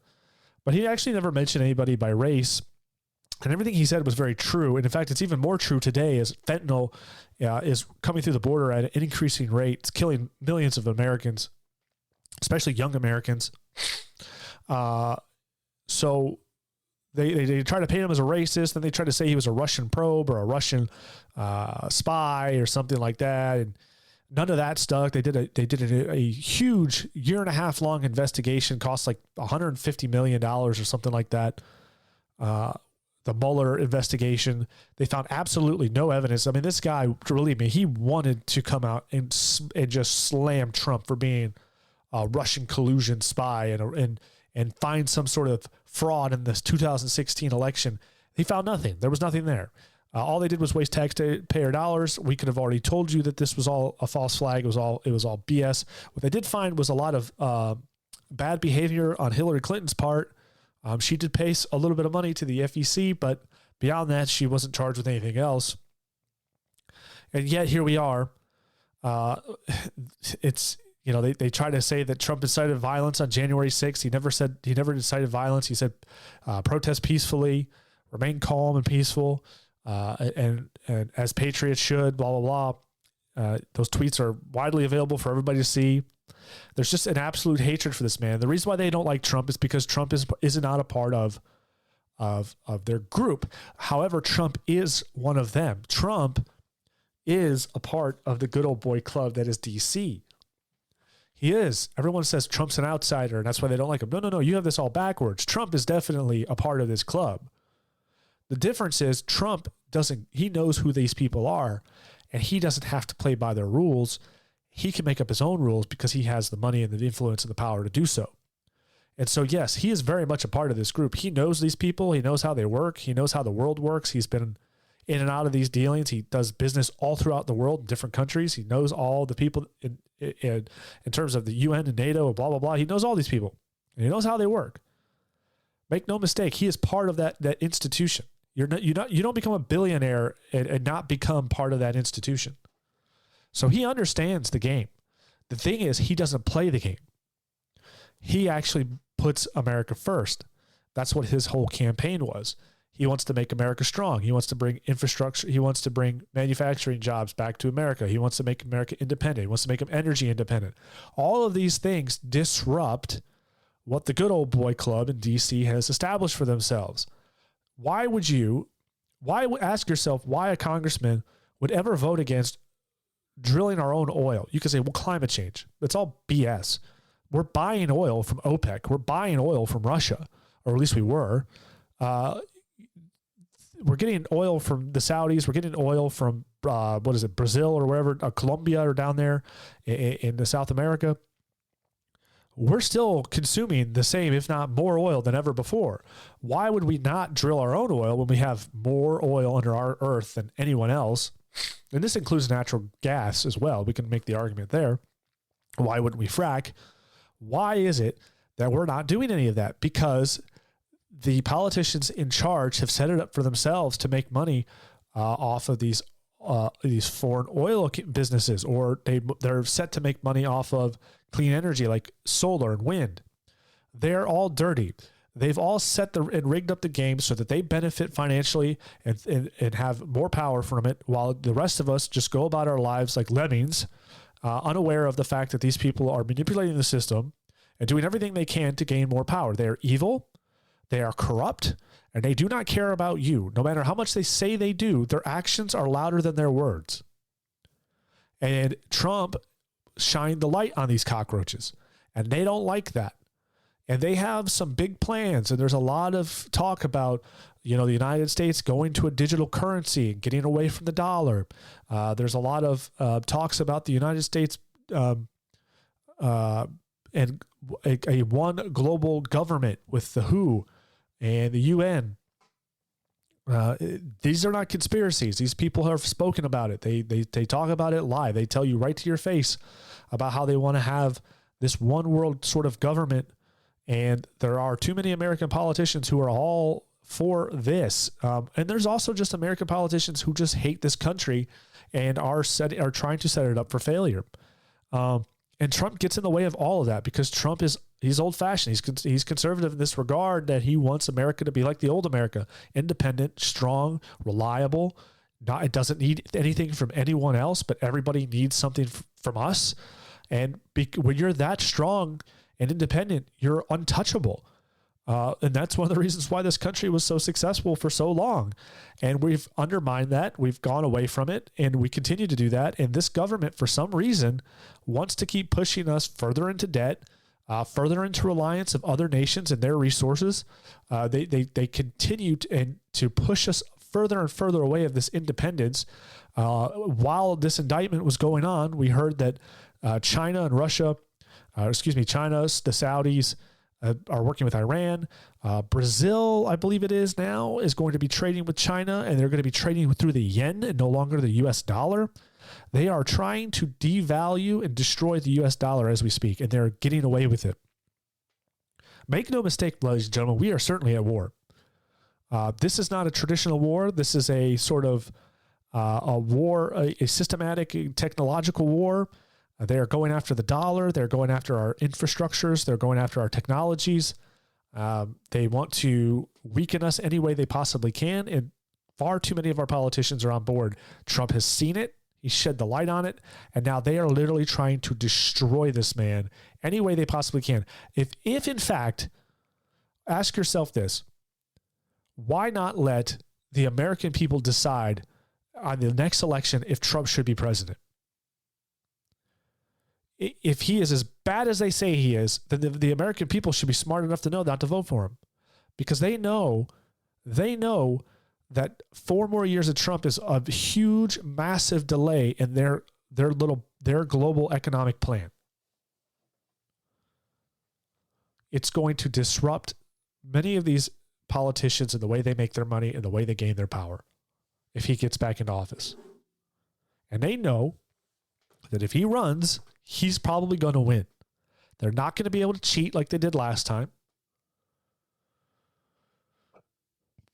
but he actually never mentioned anybody by race. And everything he said was very true. And in fact, it's even more true today as fentanyl is coming through the border at an increasing rate. It's killing millions of Americans, especially young Americans. So they try to paint him as a racist, and they try to say he was a Russian probe or a Russian spy or something like that. And none of that stuck. They did a huge 1.5 year long investigation, cost like $150 million or something like that. The Mueller investigation, they found absolutely no evidence. I mean, this guy, believe me, he wanted to come out and just slam Trump for being a Russian collusion spy and find some sort of fraud in this 2016 election. He found nothing. There was nothing there. All they did was waste taxpayer dollars. We could have already told you that this was all a false flag. It was all BS. What they did find was a lot of bad behavior on Hillary Clinton's part. She did pay a little bit of money to the FEC, but beyond that, she wasn't charged with anything else. And yet here we are. It's, you know, they try to say that Trump incited violence on January 6th. He never incited violence. He said protest peacefully, remain calm and peaceful. And as patriots should, blah, blah, blah. Those tweets are widely available for everybody to see. There's just an absolute hatred for this man. The reason why they don't like Trump is because Trump is not a part of their group. However, Trump is one of them. Trump is a part of the good old boy club that is DC. He is. Everyone says Trump's an outsider, and that's why they don't like him. No. You have this all backwards. Trump is definitely a part of this club. The difference is Trump he knows who these people are, and he doesn't have to play by their rules. He can make up his own rules because he has the money and the influence and the power to do so. And so, yes, he is very much a part of this group. He knows these people. He knows how they work. He knows how the world works. He's been in and out of these dealings. He does business all throughout the world in different countries. He knows all the people in terms of the UN and NATO and blah, blah, blah. He knows all these people, and he knows how they work. Make no mistake, he is part of that institution. You don't become a billionaire and not become part of that institution. So he understands the game. The thing is, he doesn't play the game. He actually puts America first. That's what his whole campaign was. He wants to make America strong. He wants to bring infrastructure. He wants to bring manufacturing jobs back to America. He wants to make America independent. He wants to make them energy independent. All of these things disrupt what the good old boy club in DC has established for themselves. Ask yourself why a congressman would ever vote against drilling our own oil? You could say, well, climate change. That's all BS. We're buying oil from OPEC. We're buying oil from Russia, or at least we were. We're getting oil from the Saudis. We're getting oil from, Brazil or wherever, Colombia or down there in the South America. We're still consuming the same, if not more oil than ever before. Why would we not drill our own oil when we have more oil under our earth than anyone else? And this includes natural gas as well. We can make the argument there. Why wouldn't we frack? Why is it that we're not doing any of that? Because the politicians in charge have set it up for themselves to make money off of these foreign oil businesses, or they're set to make money off of clean energy like solar and wind. They're all dirty. They've all set and rigged up the game so that they benefit financially and have more power from it, while the rest of us just go about our lives like lemmings, unaware of the fact that these people are manipulating the system and doing everything they can to gain more power. They are evil, they are corrupt, and they do not care about you. No matter how much they say they do, their actions are louder than their words. And Trump shined the light on these cockroaches, and they don't like that. And they have some big plans, and there's a lot of talk about, the United States going to a digital currency and getting away from the dollar. There's a lot of talks about the United States and a one global government with the WHO and the UN. These are not conspiracies. These people have spoken about it. They talk about it live. They tell you right to your face about how they want to have this one world sort of government. And there are too many American politicians who are all for this. And there's also just American politicians who just hate this country and are trying to set it up for failure. And Trump gets in the way of all of that because Trump he's old fashioned. He's conservative in this regard, that he wants America to be like the old America, independent, strong, reliable. It doesn't need anything from anyone else, but everybody needs something from us. And when you're that strong and independent, you're untouchable. And that's one of the reasons why this country was so successful for so long. And we've undermined that. We've gone away from it, and we continue to do that. And this government, for some reason, wants to keep pushing us further into debt, further into reliance of other nations and their resources. They continue to push us further and further away of this independence. While this indictment was going on, we heard that China and Russia, China, the Saudis, are working with Iran. Brazil, I believe it is now, is going to be trading with China, and they're going to be trading through the yen and no longer the U.S. dollar. They are trying to devalue and destroy the U.S. dollar as we speak, and they're getting away with it. Make no mistake, ladies and gentlemen, we are certainly at war. This is not a traditional war. This is a sort of a war, a systematic technological war. They are going after the dollar. They're going after our infrastructures. They're going after our technologies. They want to weaken us any way they possibly can. And far too many of our politicians are on board. Trump has seen it. He shed the light on it. And now they are literally trying to destroy this man any way they possibly can. If in fact, ask yourself this, why not let the American people decide on the next election if Trump should be president? If he is as bad as they say he is, then the American people should be smart enough to know not to vote for him, because they know that 4 more years of Trump is a huge, massive delay in their global economic plan. It's going to disrupt many of these politicians and the way they make their money and the way they gain their power if he gets back into office. And they know that if he runs, he's probably going to win. They're not going to be able to cheat like they did last time.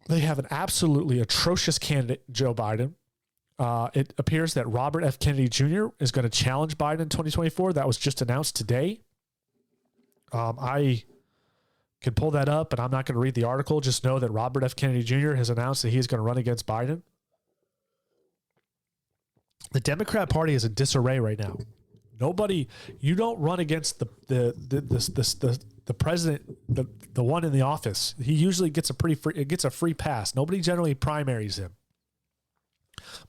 They have an absolutely atrocious candidate, Joe Biden. It appears that Robert F. Kennedy Jr. is going to challenge Biden in 2024. That was just announced today. I can pull that up, and I'm not going to read the article. Just know that Robert F. Kennedy Jr. has announced that he's going to run against Biden. The Democrat Party is in disarray right now. You don't run against the president, the one in the office. He usually gets a free pass. Nobody generally primaries him.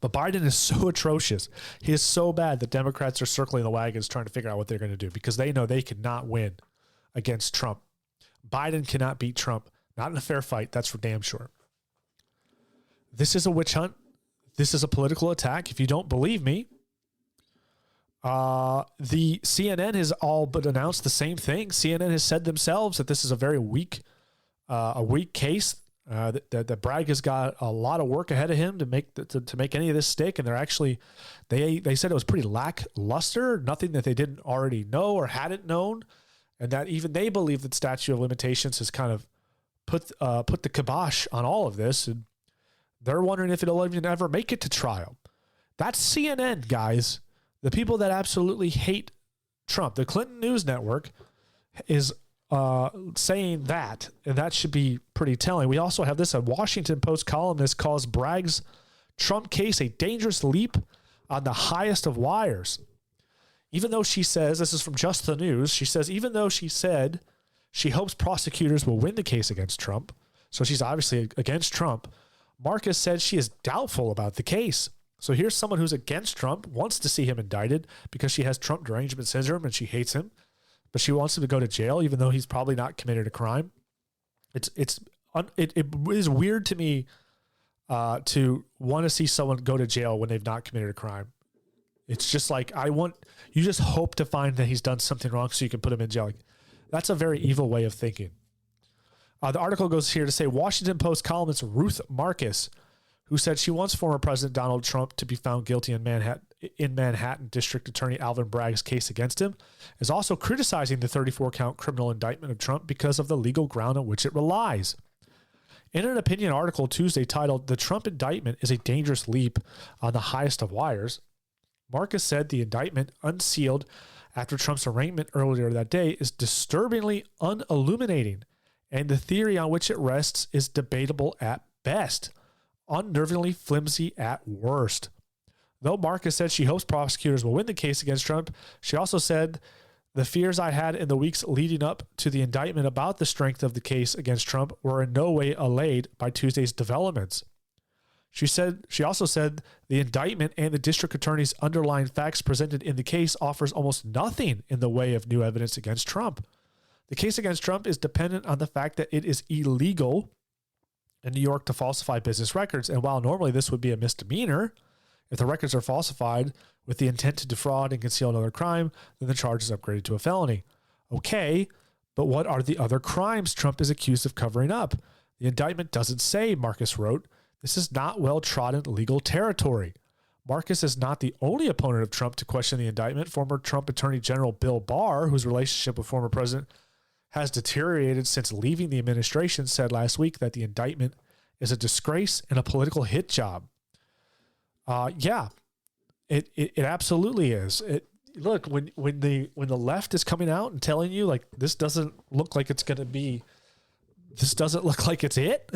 But Biden is so atrocious. He is so bad that Democrats are circling the wagons trying to figure out what they're going to do, because they know they cannot win against Trump. Biden cannot beat Trump. Not in a fair fight. That's for damn sure. This is a witch hunt. This is a political attack. If you don't believe me, the CNN has all but announced the same thing. CNN has said themselves that this is a very weak case. That Bragg has got a lot of work ahead of him to make any of this stick, and they're actually they said it was pretty lackluster, nothing that they didn't already know or hadn't known, and that even they believe that statute of limitations has kind of put the kibosh on all of this, and they're wondering if it'll even ever make it to trial. That's CNN, guys. The people that absolutely hate Trump. The Clinton News Network is saying that, and that should be pretty telling. We also have this: a Washington Post columnist calls Bragg's Trump case a dangerous leap on the highest of wires. Even though she says, this is from Just the News, she says, even though she said she hopes prosecutors will win the case against Trump, so she's obviously against Trump, Marcus said she is doubtful about the case. So here's someone who's against Trump, wants to see him indicted because she has Trump derangement syndrome and she hates him, but she wants him to go to jail even though he's probably not committed a crime. It is weird to me to want to see someone go to jail when they've not committed a crime. It's just like, you just hope to find that he's done something wrong so you can put him in jail. Like, that's a very evil way of thinking. The article goes here to say Washington Post columnist Ruth Marcus, who said she wants former President Donald Trump to be found guilty in Manhattan District Attorney Alvin Bragg's case against him, is also criticizing the 34-count criminal indictment of Trump because of the legal ground on which it relies. In an opinion article Tuesday titled "The Trump Indictment is a Dangerous Leap on the Highest of Wires," Marcus said the indictment, unsealed after Trump's arraignment earlier that day, is disturbingly unilluminating, and the theory on which it rests is debatable at best, unnervingly flimsy at worst. Though Marcus said she hopes prosecutors will win the case against Trump, she also said, "The fears I had in the weeks leading up to the indictment about the strength of the case against Trump were in no way allayed by Tuesday's developments." She also said the indictment and the district attorney's underlying facts presented in the case offers almost nothing in the way of new evidence against Trump. The case against Trump is dependent on the fact that it is illegal in New York to falsify business records. And while normally this would be a misdemeanor, if the records are falsified with the intent to defraud and conceal another crime, then the charge is upgraded to a felony. Okay, But what are the other crimes Trump is accused of covering up? The indictment doesn't say, Marcus wrote. This is not well-trodden legal territory. Marcus is not the only opponent of Trump to question the indictment. Former Trump Attorney General Bill Barr, whose relationship with former president has deteriorated since leaving the administration, said last week that the indictment is a disgrace and a political hit job. Yeah, it absolutely is. Look, when the left is coming out and telling you like this doesn't look like it's going to be, this doesn't look like it's it,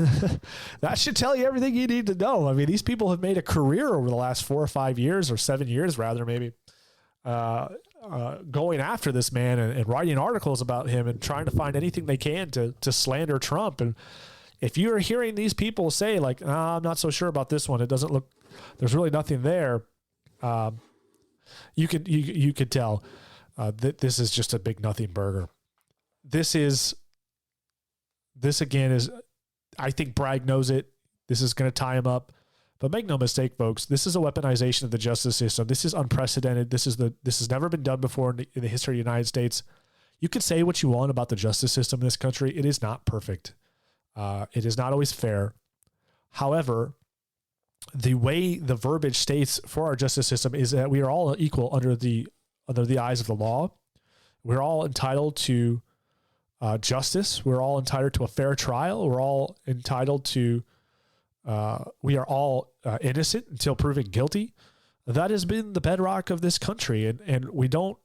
that should tell you everything you need to know. I mean, these people have made a career over the last 4 or 5 years, or 7 years rather, maybe, going after this man and writing articles about him and trying to find anything they can to slander Trump. And if you're hearing these people say like, I'm not so sure about this one, it doesn't look, there's really nothing there, you could tell that this is just a big nothing burger. This again is, I think Bragg knows it. This is going to tie him up. But make no mistake, folks, this is a weaponization of the justice system. This is unprecedented. This has never been done before in the history of the United States. You can say what you want about the justice system in this country. It is not perfect. It is not always fair. However, the way the verbiage states for our justice system is that we are all equal under the eyes of the law. We're all entitled to justice. We're all entitled to a fair trial. We're all entitled to, we are all innocent until proven guilty. That has been the bedrock of this country. And we do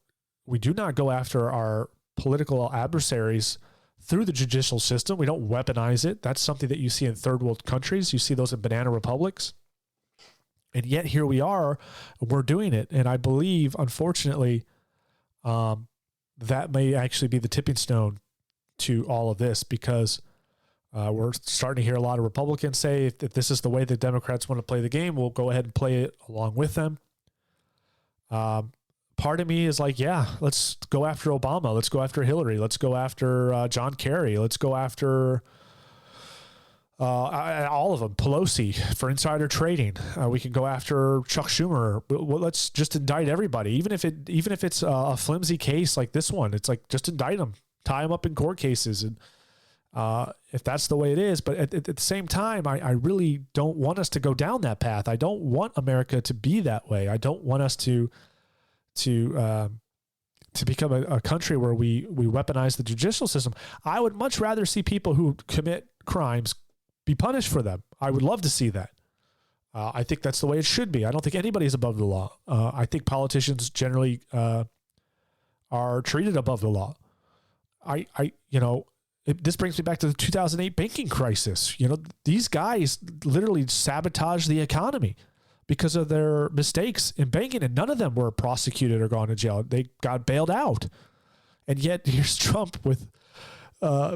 not go after our political adversaries through the judicial system. We don't weaponize it. That's something that you see in third world countries. You see those in banana republics. And yet here we are, we're doing it. And I believe, unfortunately, that may actually be the tipping stone to all of this, because we're starting to hear a lot of Republicans say if this is the way the Democrats want to play the game, we'll go ahead and play it along with them. Part of me is like, yeah, let's go after Obama. Let's go after Hillary. Let's go after John Kerry. Let's go after all of them. Pelosi for insider trading. We can go after Chuck Schumer. Well, let's just indict everybody, even if it's a flimsy case like this one. It's like, just indict them, tie them up in court cases, and if that's the way it is. But at the same time, I really don't want us to go down that path. I don't want America to be that way. I don't want us to become a country where we weaponize the judicial system. I would much rather see people who commit crimes be punished for them. I would love to see that. I think that's the way it should be. I don't think anybody's above the law. I think politicians generally are treated above the law. This brings me back to the 2008 banking crisis. These guys literally sabotaged the economy because of their mistakes in banking, and none of them were prosecuted or gone to jail. They got bailed out. And yet here's Trump with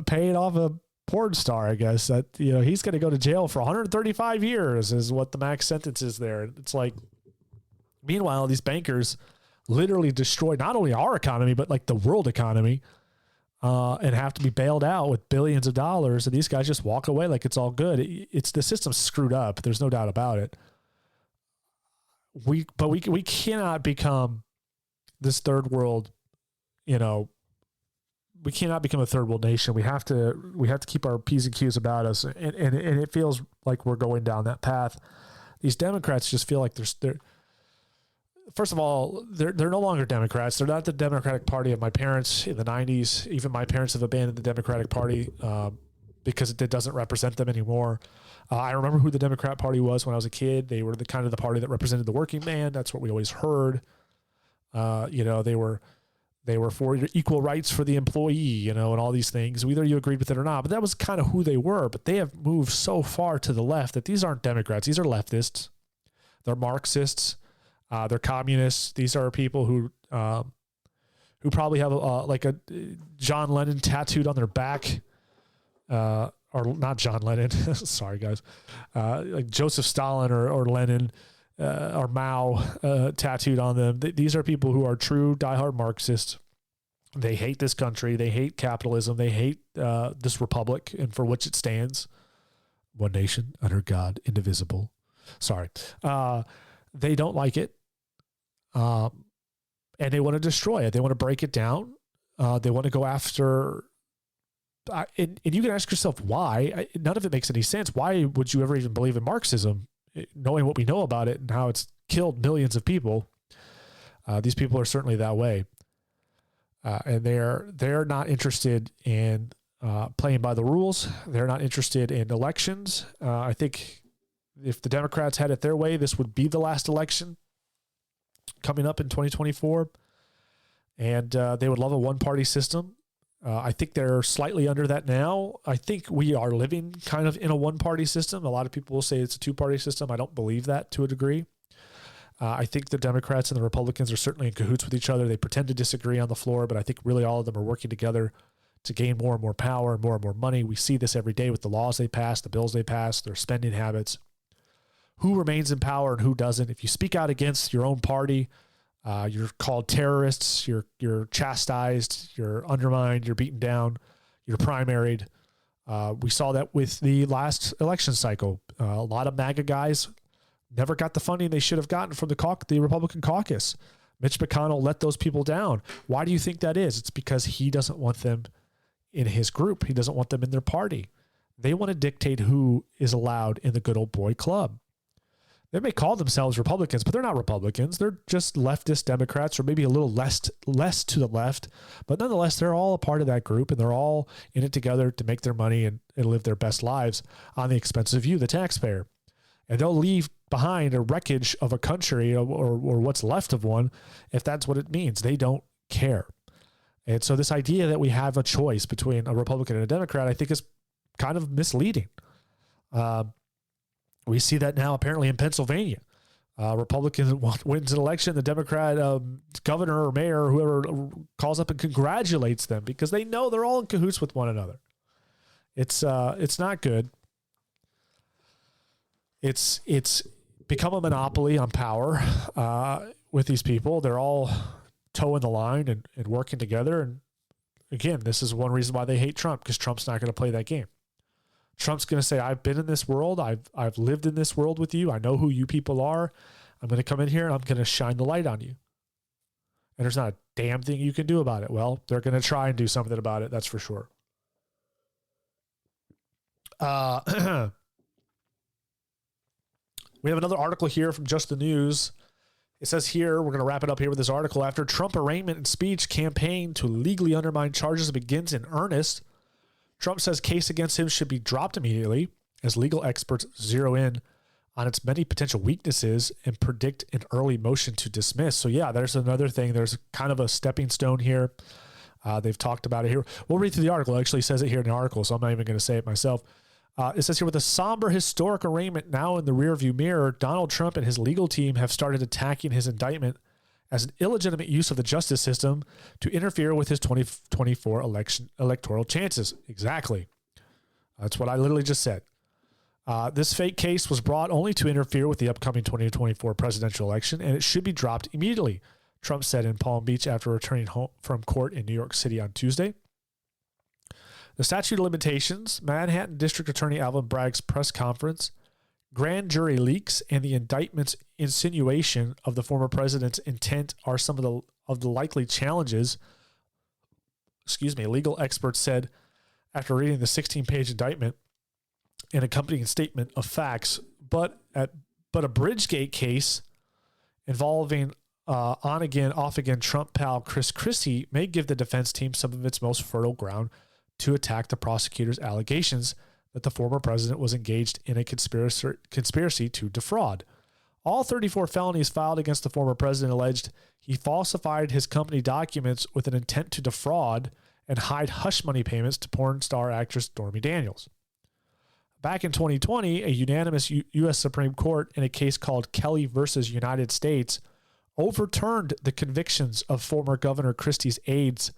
paying off a porn star, I guess, that he's going to go to jail for 135 years is what the max sentence is there. It's like, meanwhile, these bankers literally destroy not only our economy, but like the world economy, and have to be bailed out with billions of dollars. And these guys just walk away like it's all good. It's the system's screwed up. There's no doubt about it. We cannot become this third world, we cannot become a third world nation. We have to keep our P's and Q's about us. And it feels like we're going down that path. These Democrats just feel like they're first of all, they're no longer Democrats. They're not the Democratic Party of my parents in the 90s. Even my parents have abandoned the Democratic Party because it doesn't represent them anymore. I remember who the Democrat Party was when I was a kid. They were the kind of the party that represented the working man. That's what we always heard. They were for equal rights for the employee, and all these things. Whether you agreed with it or not, but that was kind of who they were. But they have moved so far to the left that these aren't Democrats. These are leftists. They're Marxists. They're communists. These are people who probably have like a John Lennon tattooed on their back, or not John Lennon. Sorry, guys. Like Joseph Stalin or Lenin or Mao tattooed on them. These are people who are true diehard Marxists. They hate this country. They hate capitalism. They hate this republic and for which it stands. One nation under God, indivisible. Sorry. They don't like it. And they want to destroy it. They want to break it down. They want to go after And you can ask yourself why. None of it makes any sense. Why would you ever even believe in Marxism, knowing what we know about it and how it's killed millions of people? These people are certainly that way. And they're not interested in playing by the rules. They're not interested in elections. I think if the Democrats had it their way, this would be the last election coming up in 2024. And they would love a one-party system. I think they're slightly under that now. I think we are living kind of in a one-party system. A lot of people will say it's a two-party system. I don't believe that to a degree. I think the Democrats and the Republicans are certainly in cahoots with each other. They pretend to disagree on the floor, but I think really all of them are working together to gain more and more power and more money. We see this every day with the laws they pass, the bills they pass, their spending habits. Who remains in power and who doesn't? If you speak out against your own party, you're called terrorists, you're chastised, you're undermined, you're beaten down, you're primaried. We saw that with the last election cycle. A lot of MAGA guys never got the funding they should have gotten from the Republican caucus. Mitch McConnell let those people down. Why do you think that is? It's because he doesn't want them in his group. He doesn't want them in their party. They want to dictate who is allowed in the good old boy club. They may call themselves Republicans, but they're not Republicans. They're just leftist Democrats, or maybe a little less to the left. But nonetheless, they're all a part of that group, and they're all in it together to make their money and live their best lives on the expense of you, the taxpayer. And they'll leave behind a wreckage of a country or what's left of one if that's what it means. They don't care. And so this idea that we have a choice between a Republican and a Democrat, I think is kind of misleading. We see that now apparently in Pennsylvania. Republican wins an election, the Democrat governor or mayor or whoever calls up and congratulates them because they know they're all in cahoots with one another. It's not good. It's become a monopoly on power with these people. They're all toeing the line and working together. And again, this is one reason why they hate Trump, because Trump's not going to play that game. Trump's going to say, I've been in this world. I've lived in this world with you. I know who you people are. I'm going to come in here and I'm going to shine the light on you. And there's not a damn thing you can do about it. Well, they're going to try and do something about it. That's for sure. We have another article here from Just the News. It says here, we're going to wrap it up here with this article. After Trump arraignment and speech, campaign to legally undermine charges begins in earnest. Trump says case against him should be dropped immediately as legal experts zero in on its many potential weaknesses and predict an early motion to dismiss. So yeah, there's another thing. There's kind of a stepping stone here. They've talked about it here. We'll read through the article. It actually says it here in the article, so I'm not even going to say it myself. It says here, with a somber historic arraignment now in the rearview mirror, Donald Trump and his legal team have started attacking his indictment as an illegitimate use of the justice system to interfere with his 2024 electoral chances. Exactly. That's what I literally just said. This fake case was brought only to interfere with the upcoming 2024 presidential election, and it should be dropped immediately, Trump said in Palm Beach after returning home from court in New York City on Tuesday. The statute of limitations, Manhattan District Attorney Alvin Bragg's press conference, grand jury leaks, and the indictment's insinuation of the former president's intent are some of the likely challenges, legal experts said after reading the 16-page indictment and accompanying statement of facts. But a Bridgegate case involving on-again, off-again Trump pal Chris Christie may give the defense team some of its most fertile ground to attack the prosecutor's allegations that the former president was engaged in a conspiracy to defraud. All 34 felonies filed against the former president alleged he falsified his company documents with an intent to defraud and hide hush money payments to porn star actress Stormy Daniels. Back in 2020, a unanimous U.S. Supreme Court in a case called Kelly versus United States overturned the convictions of former Governor Christie's aides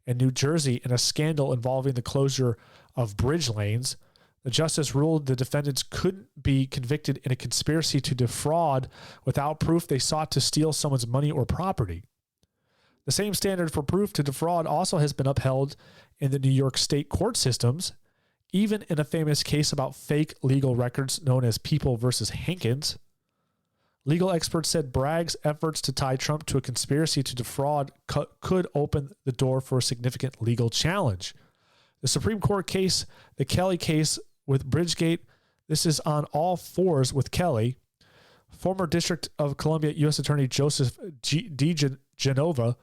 in New Jersey in a scandal involving the closure of bridge lanes. The justice ruled the defendants couldn't be convicted in a conspiracy to defraud without proof they sought to steal someone's money or property. The same standard for proof to defraud also has been upheld in the New York state court systems, even in a famous case about fake legal records known as People versus Hankins. Legal experts said Bragg's efforts to tie Trump to a conspiracy to defraud could open the door for a significant legal challenge. The Supreme Court case, the Kelly case with Bridgegate, this is on all fours with Kelly. Former District of Columbia U.S. Attorney Joseph D. Genova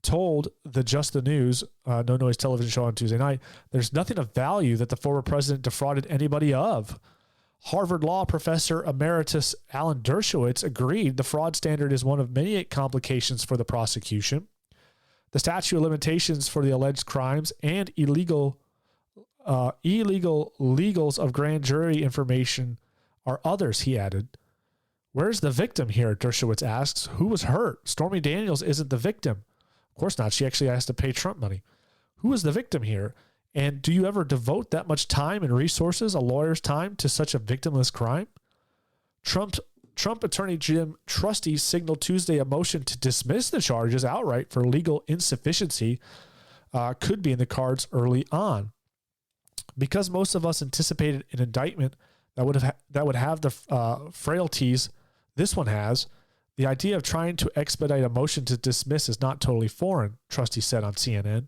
told the Just the News, No Noise television show on Tuesday night, there's nothing of value that the former president defrauded anybody of. Harvard Law professor emeritus Alan Dershowitz agreed the fraud standard is one of many complications for the prosecution. The statute of limitations for the alleged crimes and illegal legals of grand jury information are others, he added. Where's the victim here? Dershowitz asks. Who was hurt? Stormy Daniels isn't the victim. Of course not. She actually has to pay Trump money. Who is the victim here? And do you ever devote that much time and resources, a lawyer's time, to such a victimless crime? Trump attorney Jim Trusty signaled Tuesday a motion to dismiss the charges outright for legal insufficiency could be in the cards early on. Because most of us anticipated an indictment that would have the frailties this one has, the idea of trying to expedite a motion to dismiss is not totally foreign, Trusty said on CNN.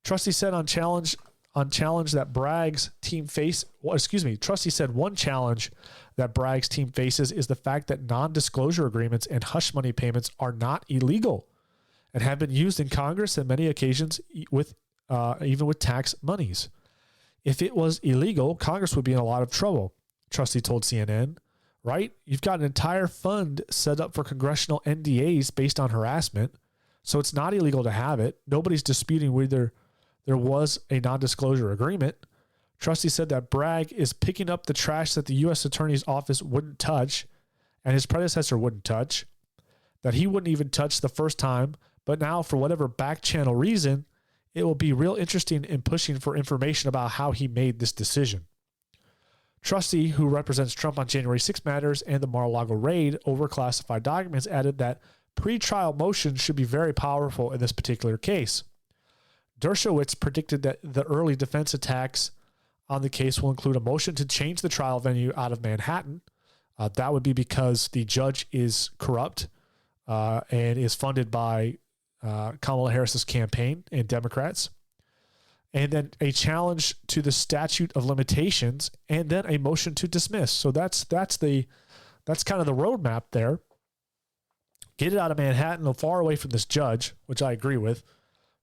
Trusty said that Bragg's team Trusty said one challenge that Bragg's team faces is the fact that non-disclosure agreements and hush money payments are not illegal and have been used in Congress on many occasions even with tax monies. If it was illegal, Congress would be in a lot of trouble, Trusty told CNN. Right? You've got an entire fund set up for congressional NDAs based on harassment, so it's not illegal to have it. Nobody's disputing whether there was a non-disclosure agreement. Trusty said that Bragg is picking up the trash that the U.S. Attorney's Office wouldn't touch and his predecessor wouldn't touch, that he wouldn't even touch the first time, but now for whatever back-channel reason, it will be real interesting in pushing for information about how he made this decision. Trusty, who represents Trump on January 6 matters and the Mar-a-Lago raid over classified documents, added that pre-trial motions should be very powerful in this particular case. Dershowitz predicted that the early defense attacks on the case will include a motion to change the trial venue out of Manhattan. That would be because the judge is corrupt and is funded by Kamala Harris's campaign and Democrats. And then a challenge to the statute of limitations, and then a motion to dismiss. So that's kind of the roadmap there. Get it out of Manhattan, far away from this judge, which I agree with.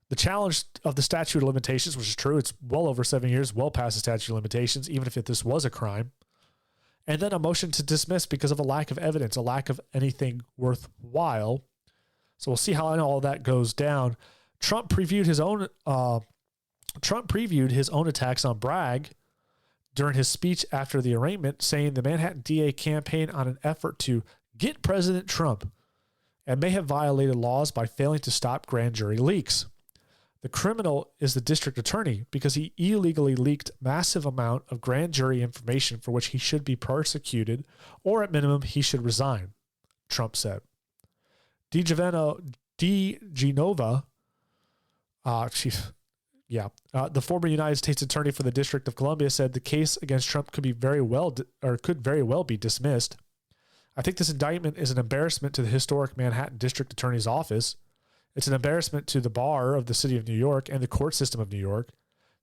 The challenge of the statute of limitations, which is true, it's well over 7 years, well past the statute of limitations, even if this was a crime. And then a motion to dismiss because of a lack of evidence, a lack of anything worthwhile. So we'll see how all that goes down. Trump previewed his own attacks on Bragg during his speech after the arraignment, saying the Manhattan DA campaigned on an effort to get President Trump and may have violated laws by failing to stop grand jury leaks. The criminal is the district attorney because he illegally leaked massive amount of grand jury information for which he should be persecuted, or at minimum, he should resign, Trump said. The former United States Attorney for the District of Columbia said the case against Trump could very well be dismissed. I think this indictment is an embarrassment to the historic Manhattan District Attorney's Office. It's an embarrassment to the bar of the city of New York and the court system of New York.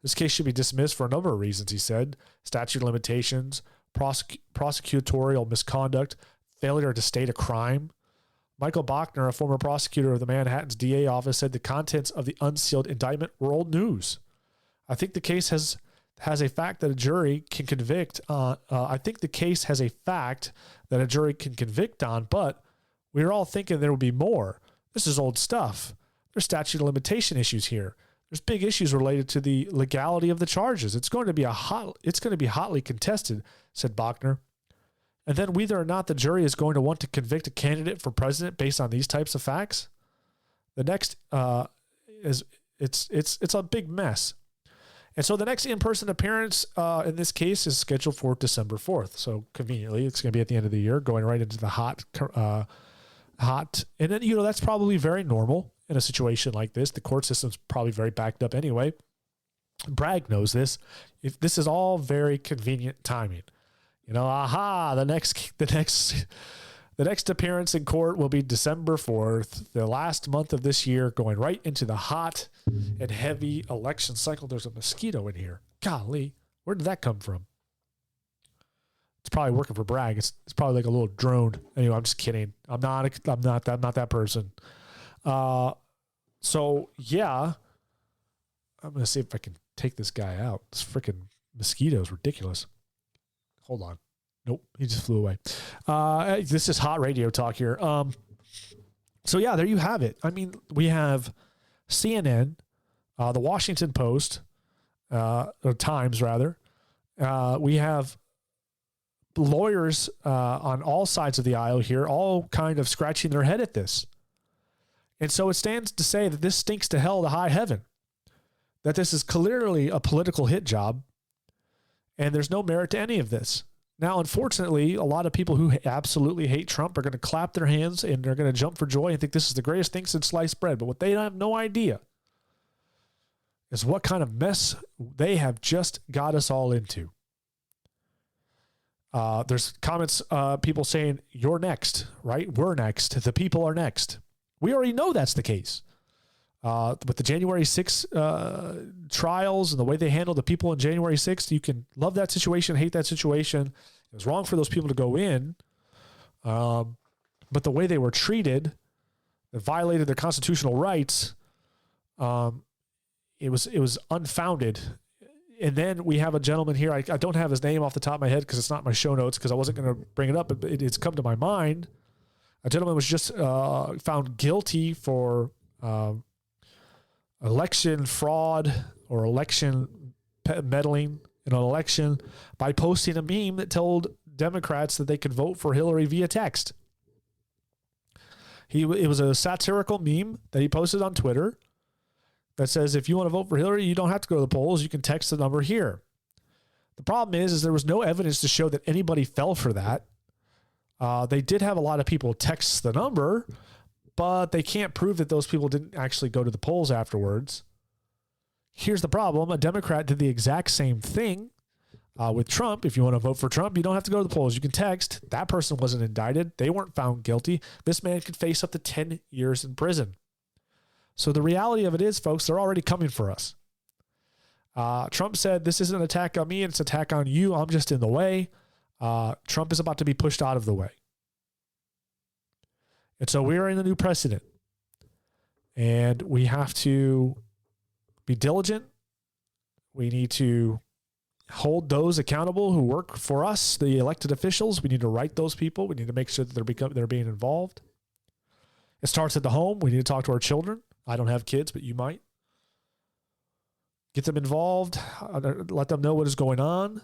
This case should be dismissed for a number of reasons, he said. Statute of limitations, prosecutorial misconduct, failure to state a crime. Michael Bachner, a former prosecutor of the Manhattan's DA office, said the contents of the unsealed indictment were old news. I think the case has a fact that a jury can convict on. But we're all thinking there will be more. This is old stuff. There's statute of limitation issues here. There's big issues related to the legality of the charges. It's going to be hotly contested, said Bachner. And then whether or not the jury is going to want to convict a candidate for president based on these types of facts, the next it's a big mess. And so the next in-person appearance in this case is scheduled for December 4th. So conveniently, it's going to be at the end of the year, going right into the hot. And then, that's probably very normal in a situation like this. The court system's probably very backed up anyway. Bragg knows this. If this is all very convenient timing. The The next appearance in court will be December 4th, the last month of this year, going right into the hot and heavy election cycle. There's a mosquito in here. Golly, where did that come from? It's probably working for Bragg. It's probably like a little drone. Anyway, I'm just kidding. I'm not that person. So yeah, I'm gonna see if I can take this guy out. This freaking mosquito is ridiculous. Hold on. Nope, he just flew away. This is hot radio talk here. So yeah, there you have it. I mean, we have CNN, the Washington Post, or Times rather. We have lawyers on all sides of the aisle here, all kind of scratching their head at this. And so it stands to say that this stinks to hell to high heaven, that this is clearly a political hit job, and there's no merit to any of this. Now, unfortunately, a lot of people who absolutely hate Trump are going to clap their hands and they're going to jump for joy and think this is the greatest thing since sliced bread. But what they have no idea is what kind of mess they have just got us all into. There's comments, people saying, you're next, right? We're next. The people are next. We already know that's the case. With the January 6th trials and the way they handled the people on January 6th, you can love that situation, hate that situation. It was wrong for those people to go in. But the way they were treated, that violated their constitutional rights, it was unfounded. And then we have a gentleman here. I don't have his name off the top of my head because it's not in my show notes because I wasn't going to bring it up, but it's come to my mind. A gentleman was just found guilty for election fraud or election meddling in an election by posting a meme that told Democrats that they could vote for Hillary via text. It was a satirical meme that he posted on Twitter that says, if you want to vote for Hillary, you don't have to go to the polls. You can text the number here. The problem is there was no evidence to show that anybody fell for that. They did have a lot of people text the number, but they can't prove that those people didn't actually go to the polls afterwards. Here's the problem. A Democrat did the exact same thing with Trump. If you want to vote for Trump, you don't have to go to the polls. You can text. That person wasn't indicted. They weren't found guilty. This man could face up to 10 years in prison. So the reality of it is, folks, they're already coming for us. Trump said, this isn't an attack on me. It's an attack on you. I'm just in the way. Trump is about to be pushed out of the way. And so we are in the new precedent. And we have to be diligent. We need to hold those accountable who work for us, the elected officials. We need to write those people. We need to make sure that they're being involved. It starts at the home. We need to talk to our children. I don't have kids, but you might. Get them involved. Let them know what is going on.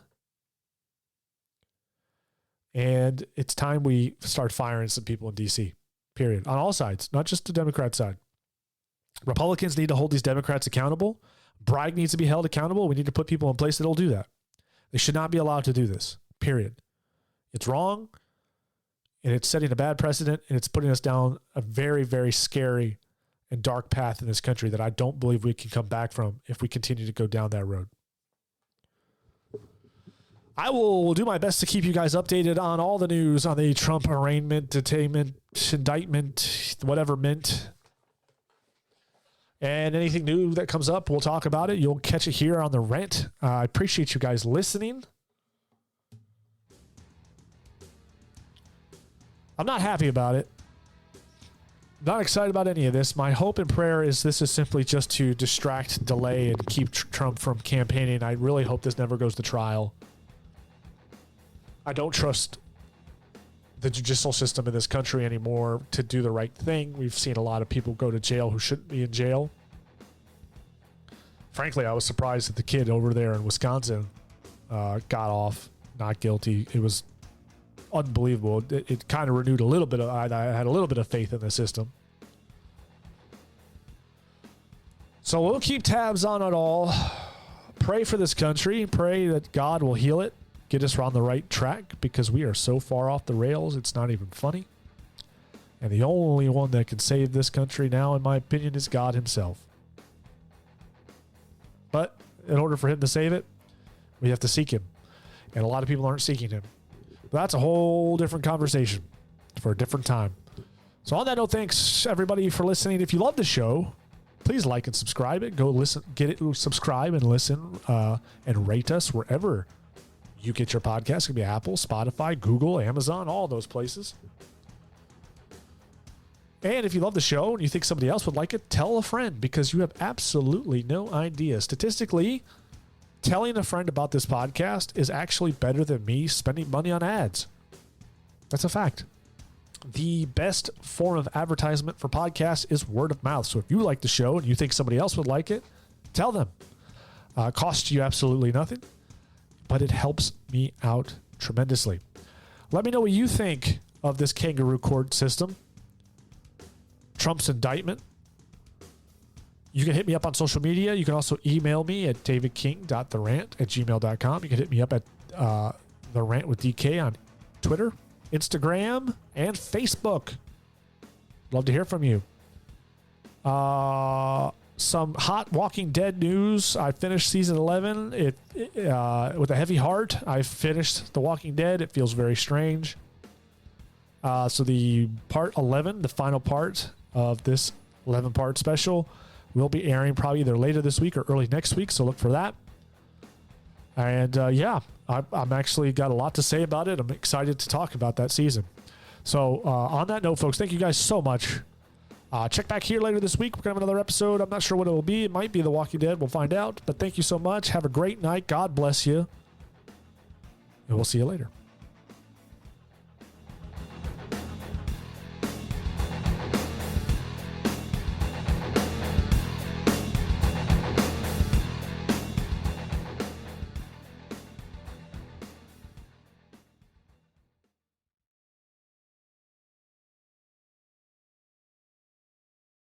And it's time we start firing some people in D.C., period. On all sides, not just the Democrat side. Republicans need to hold these Democrats accountable. Bragg needs to be held accountable. We need to put people in place that will do that. They should not be allowed to do this, period. It's wrong, and it's setting a bad precedent, and it's putting us down a very, very scary and dark path in this country that I don't believe we can come back from if we continue to go down that road. I will do my best to keep you guys updated on all the news on the Trump arraignment, detainment, indictment, whatever mint. And anything new that comes up, we'll talk about it. You'll catch it here on The Rent. I appreciate you guys listening. I'm not happy about it. Not excited about any of this. My hope and prayer is this is simply just to distract, delay, and keep Trump from campaigning. I really hope this never goes to trial. I don't trust the judicial system in this country anymore to do the right thing. We've seen a lot of people go to jail who shouldn't be in jail. Frankly, I was surprised that the kid over there in Wisconsin got off not guilty. It was unbelievable. It kind of renewed a little bit of, I had a little bit of faith in the system. So we'll keep tabs on it all. Pray for this country. Pray that God will heal it. Get us on the right track because we are so far off the rails, it's not even funny. And the only one that can save this country now, in my opinion, is God himself. But in order for him to save it, we have to seek him. And a lot of people aren't seeking him. But that's a whole different conversation. for a different time. So on that note, thanks everybody for listening. If you love the show, please like and subscribe it. Go listen, get it, subscribe and listen, and rate us wherever you get your podcast. It could be Apple, Spotify, Google, Amazon, all those places. And if you love the show and you think somebody else would like it, tell a friend, because you have absolutely no idea. Statistically, telling a friend about this podcast is actually better than me spending money on ads. That's a fact. The best form of advertisement for podcasts is word of mouth. So if you like the show and you think somebody else would like it, tell them. Costs you absolutely nothing, but it helps me out tremendously. Let me know what you think of this kangaroo court system, Trump's indictment. You can hit me up on social media. You can also email me at davidking.therant@gmail.com. You can hit me up at The Rant with DK on Twitter, Instagram, and Facebook. Love to hear from you. Some hot Walking Dead news. I finished season 11 with a heavy heart. I finished The Walking Dead. It feels very strange. So the part 11, the final part of this 11-part special, will be airing probably either later this week or early next week. So look for that. And I'm actually got a lot to say about it. I'm excited to talk about that season. So on that note, folks, thank you guys so much. Check back here later this week. We're going to have another episode. I'm not sure what it will be. It might be The Walking Dead. We'll find out. But thank you so much. Have a great night. God bless you. And we'll see you later.